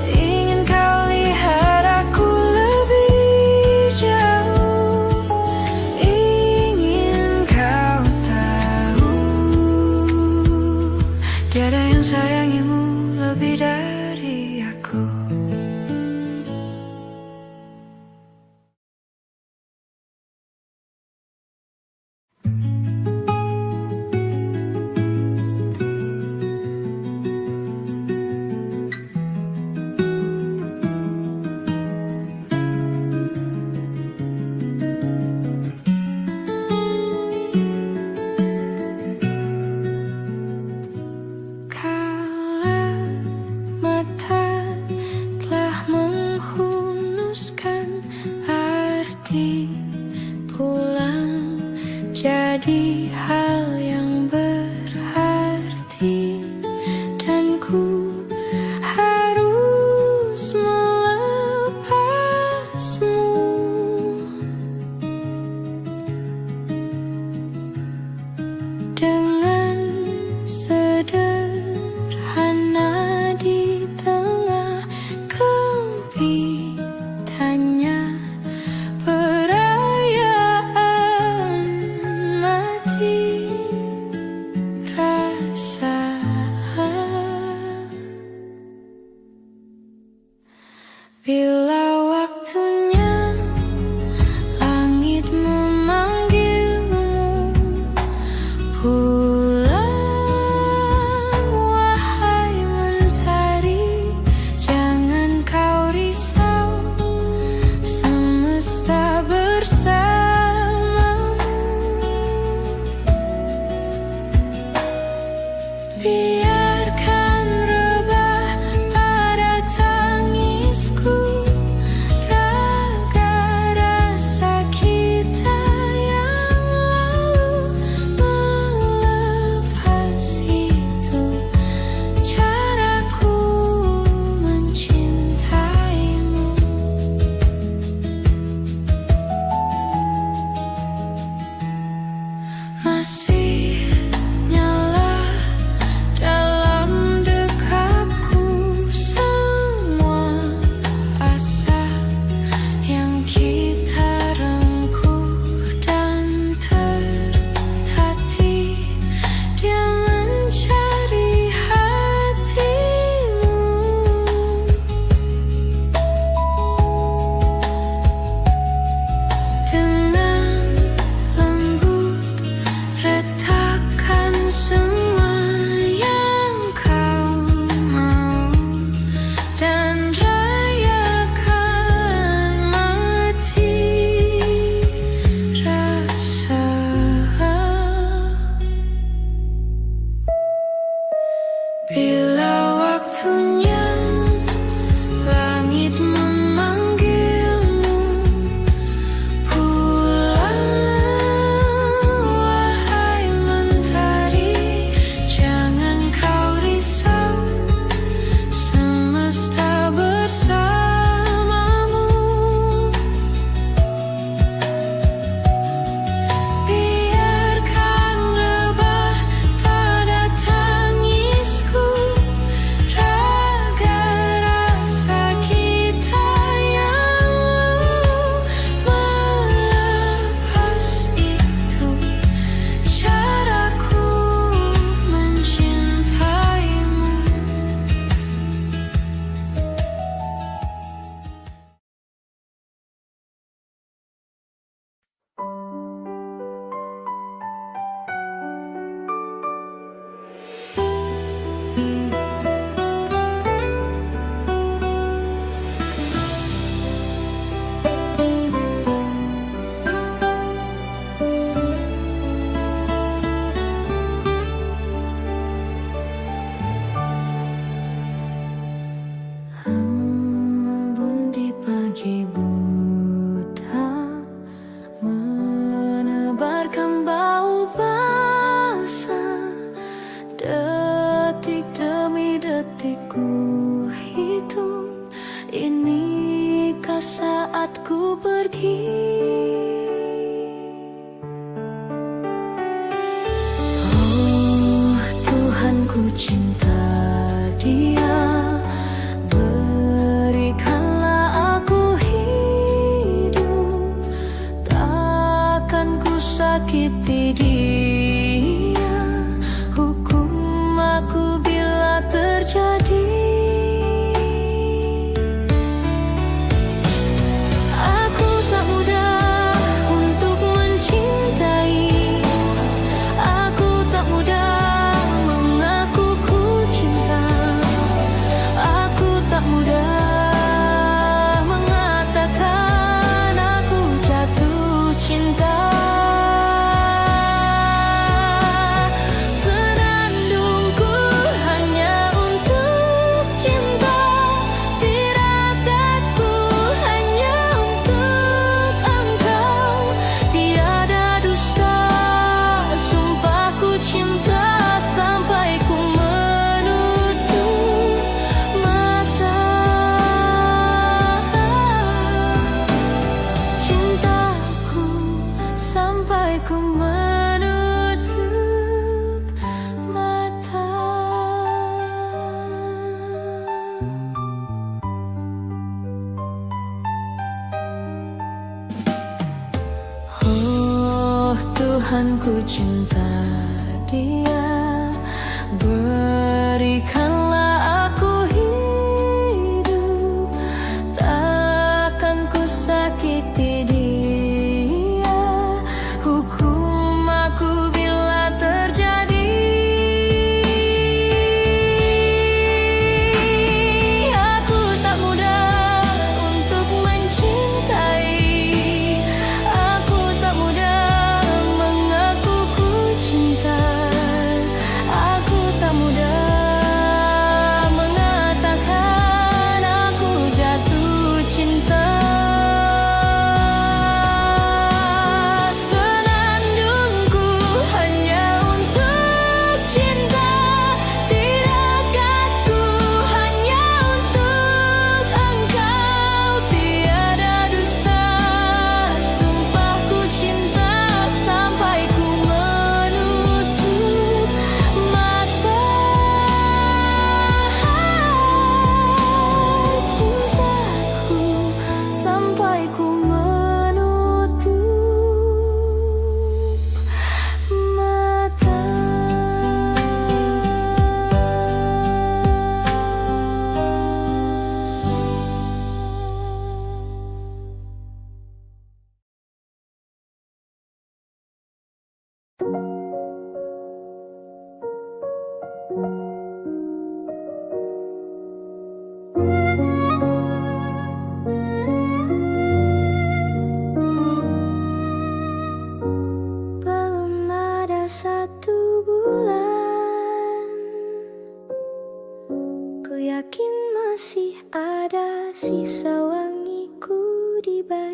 S1: ingin kau lihat aku lebih jauh, ingin kau tahu tiada yang sayangimu lebih dari aku. Jadi hal yang berarti, dan ku harus melepasmu. Dengan sederhana di tengah kempitannya perayaan mati. masih nyala dalam dekapku. Semua asa yang kita rengkuh dan tertatih, dia mencari hatimu. Dengan lembut retakan semua yang kau mau, dan rayakan mati rasa. Bila waktunya langit memanggilmu pulang, wahai mentari, jangan kau risau, semesta bersamamu. Biarkan rebah pada tangisku raga rasa kita yang melepas itu caraku mencintaimu. Embun di pagi buta menebarkan bau basah. Detik demi detik ku hitung, inikah saatku pergi? Oh Tuhan, ku cinta dia, berikanlah aku hidup, takkan ku sakiti dia, hukum aku bila terjadi. Aku tak mudah untuk mencintai, aku tak mudah mengaku ku cinta, aku tak mudah mengatakan aku jatuh cinta. Senandungku hanya untuk cinta, tirakatku hanya untuk engkau. Tiada dusta, sumpahku cinta sampai ku menutup mata. Cintaku sampai ku menutup mata. Oh Tuhan, ku cinta dia, berikanlah aku hidup, takkan ku sakiti dia, hukum aku bila terjadi. Aku tak mudah untuk mencintai, aku tak mudah mengaku ku cinta,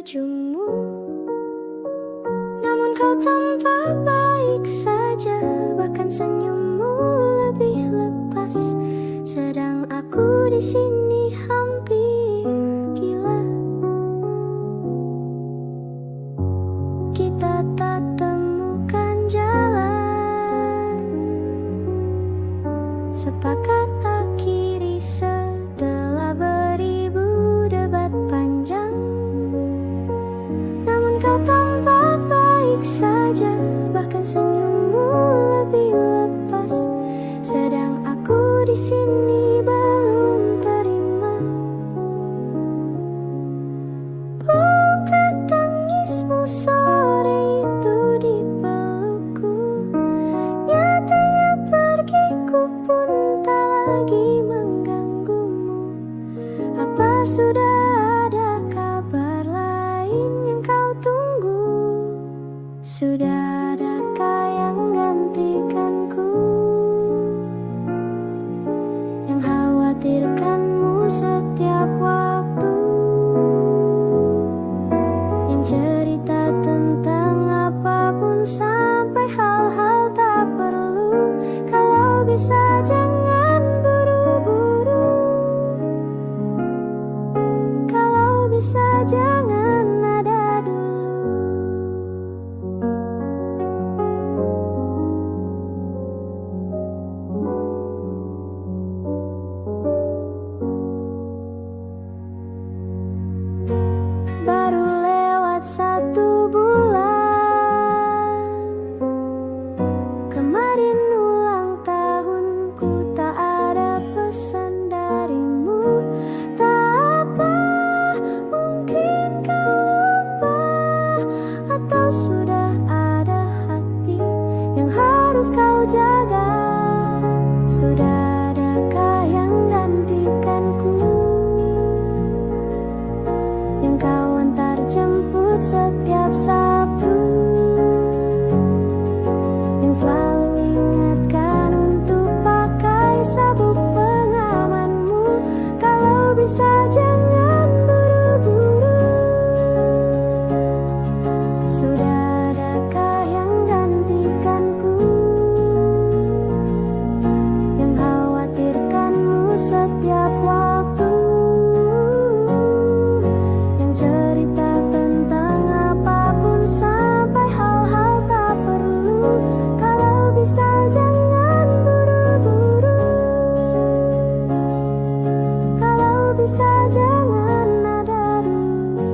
S1: bajumu, namun kau tampak baik saja, bahkan senyummu lebih lepas. Sedang aku di sini hampir gila. Kita tak temukan jalan, sepakat akhiri setelah beribu debat panjang. Namun kau tampak baik saja, bahkan senyummu lebih lepas. Sedang aku di sini belum terima. Buka tangismu sore itu di pelukku, nyatanya pergiku pun tak lagi mengganggumu. Apa sudah ada kabar lain yang kau tunggu? Sudah adakah yang gantikanku, yang khawatirkanmu setiap waktu, yang cerita tentang apapun sampai hal-hal tak perlu? Kalau bisa jangan buru-buru, kalau bisa jangan ada dulu. Baru lewat 1 bulan, kemarin ulang tahunku, tak ada pesan darimu. Tak apa, mungkin kau lupa, atau sudah ada hati yang harus kau jaga. Sudah adakah yang gantikanku, yang kau antar jemput setiap Sabtu, yang selalu ingatkan untuk pakai sabuk pengamanmu? Kalau bisa jangan buru-buru, sudah adakah yang gantikanku, yang khawatirkanmu setiap waktu, cerita tentang apapun sampai hal-hal tak perlu? Kalau bisa jangan buru-buru, kalau bisa jangan ada dulu.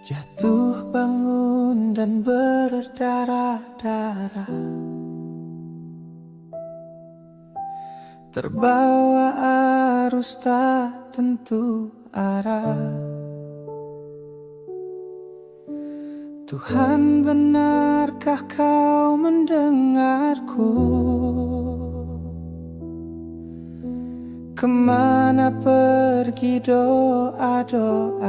S2: Jatuh bangun dan berdarah-darah, terbawa arus tak tentu arah. Tuhan, benarkah kau mendengarku? Kemana pergi doa-doaku?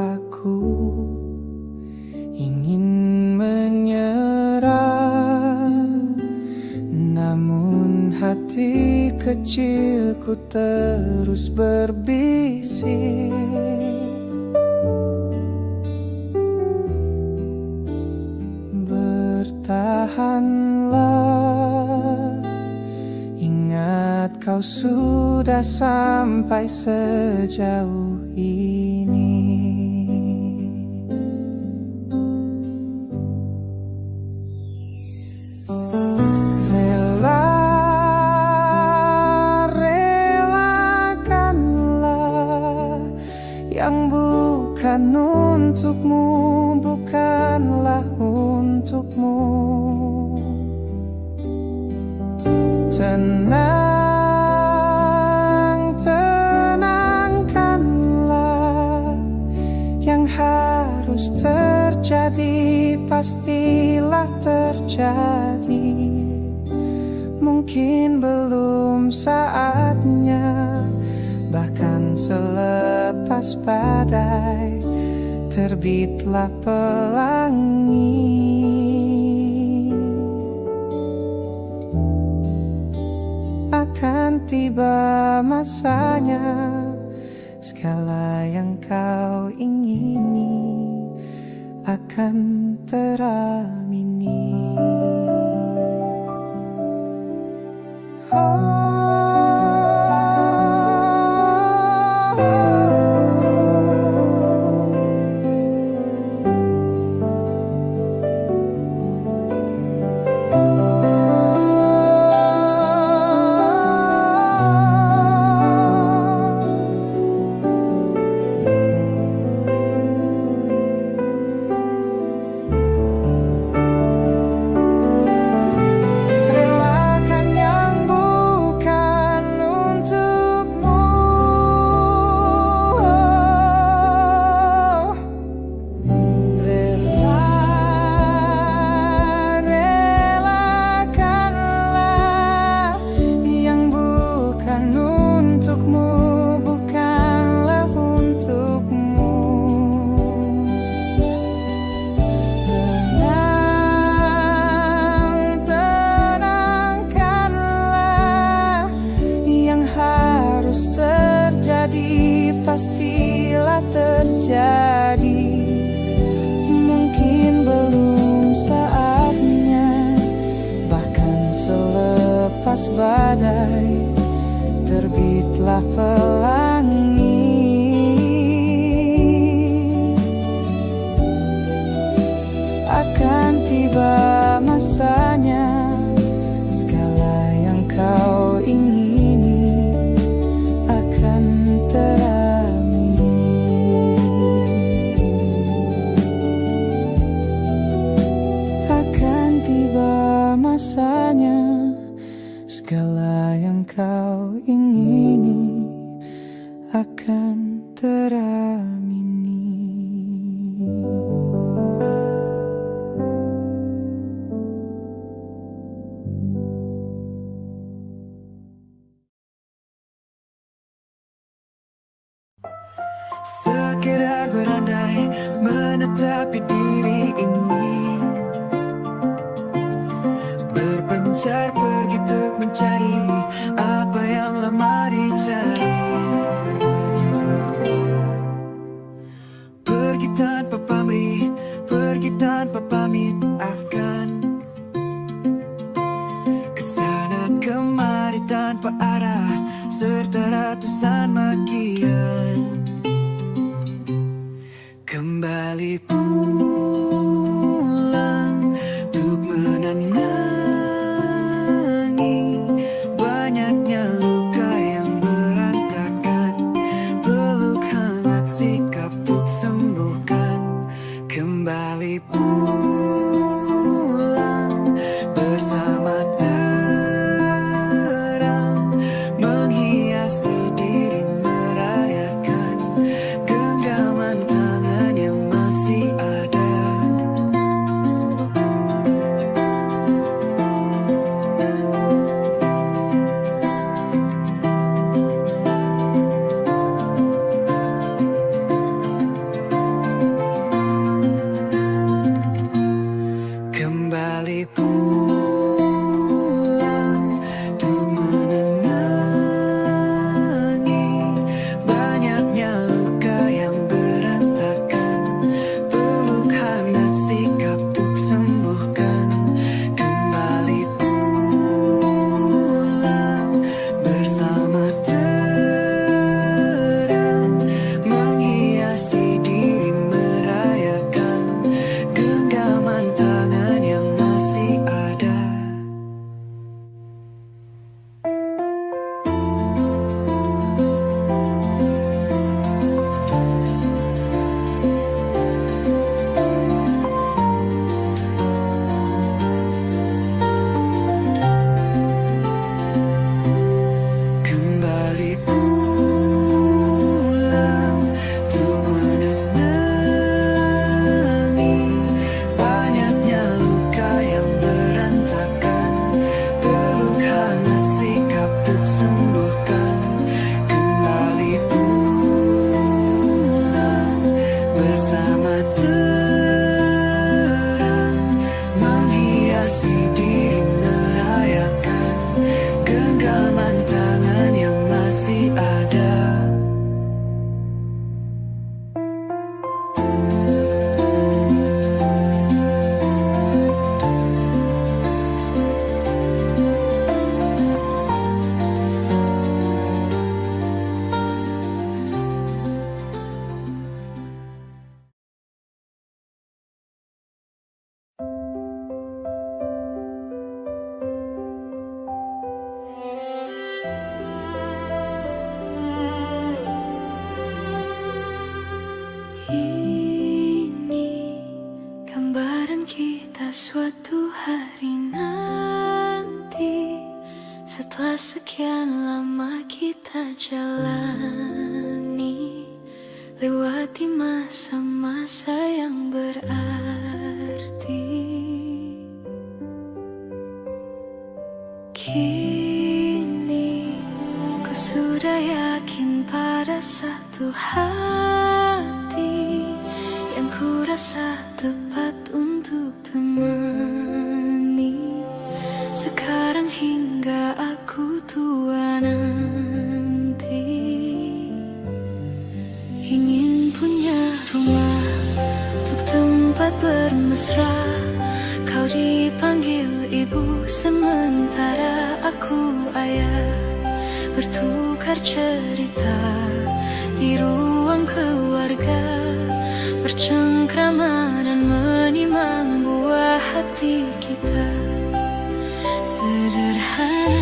S2: Ingin menyerah, namun hati kecilku terus berbisik. Bertahanlah, ingat kau sudah sampai sejauh ini. Yang bukan untukmu, bukanlah untukmu. Tenang, tenangkanlah yang harus terjadi pastilah terjadi. Mungkin belum saatnya, bahkan selepas badai terbitlah pelangi. Akan tiba masanya, segala yang kau ingini akan teramini. Pastilah terjadi. Mungkin belum saatnya, bahkan selepas badai terbitlah pelangi. Akan tiba masanya, segala yang kau ingini akan teramini. Akan tiba masanya, segala yang kau ingini akan teramini.
S3: Sekedar berandai menetapi diri ini, berpencar pergi untuk mencari apa yang lama dicari. Pergi tanpa pamrih, pergi tanpa pamit, akan kesana kemari tanpa arah, serta ratusan makian. Kembali pulang untuk menanam
S1: suatu hari nanti, setelah sekian lama kita jalani, lewati masa-masa yang berarti. Kini ku sudah yakin pada satu hati yang ku rasa tepat untuk temani. Sekarang hingga aku tua nanti, ingin punya rumah untuk tempat bermesra. Kau dipanggil ibu sementara aku ayah, bertukar cerita di ruang keluarga, bercengkrama dan menimang buah hati kita. Sederhana,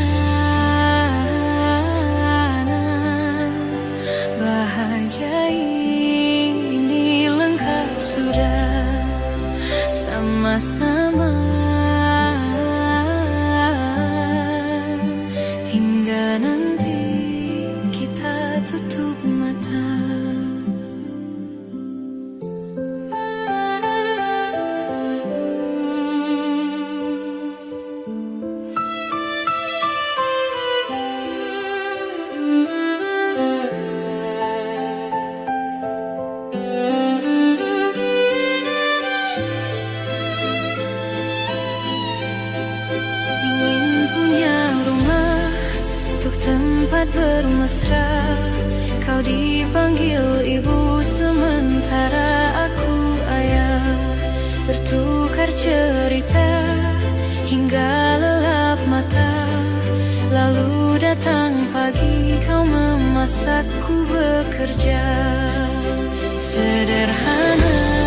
S1: bahagia ini lengkap sudah sama-sama, hingga nanti kita tutup mata. Tempat bermesra, kau dipanggil ibu sementara aku ayah, bertukar cerita hingga lelap mata. Lalu datang pagi, kau memasakku bekerja. Sederhana,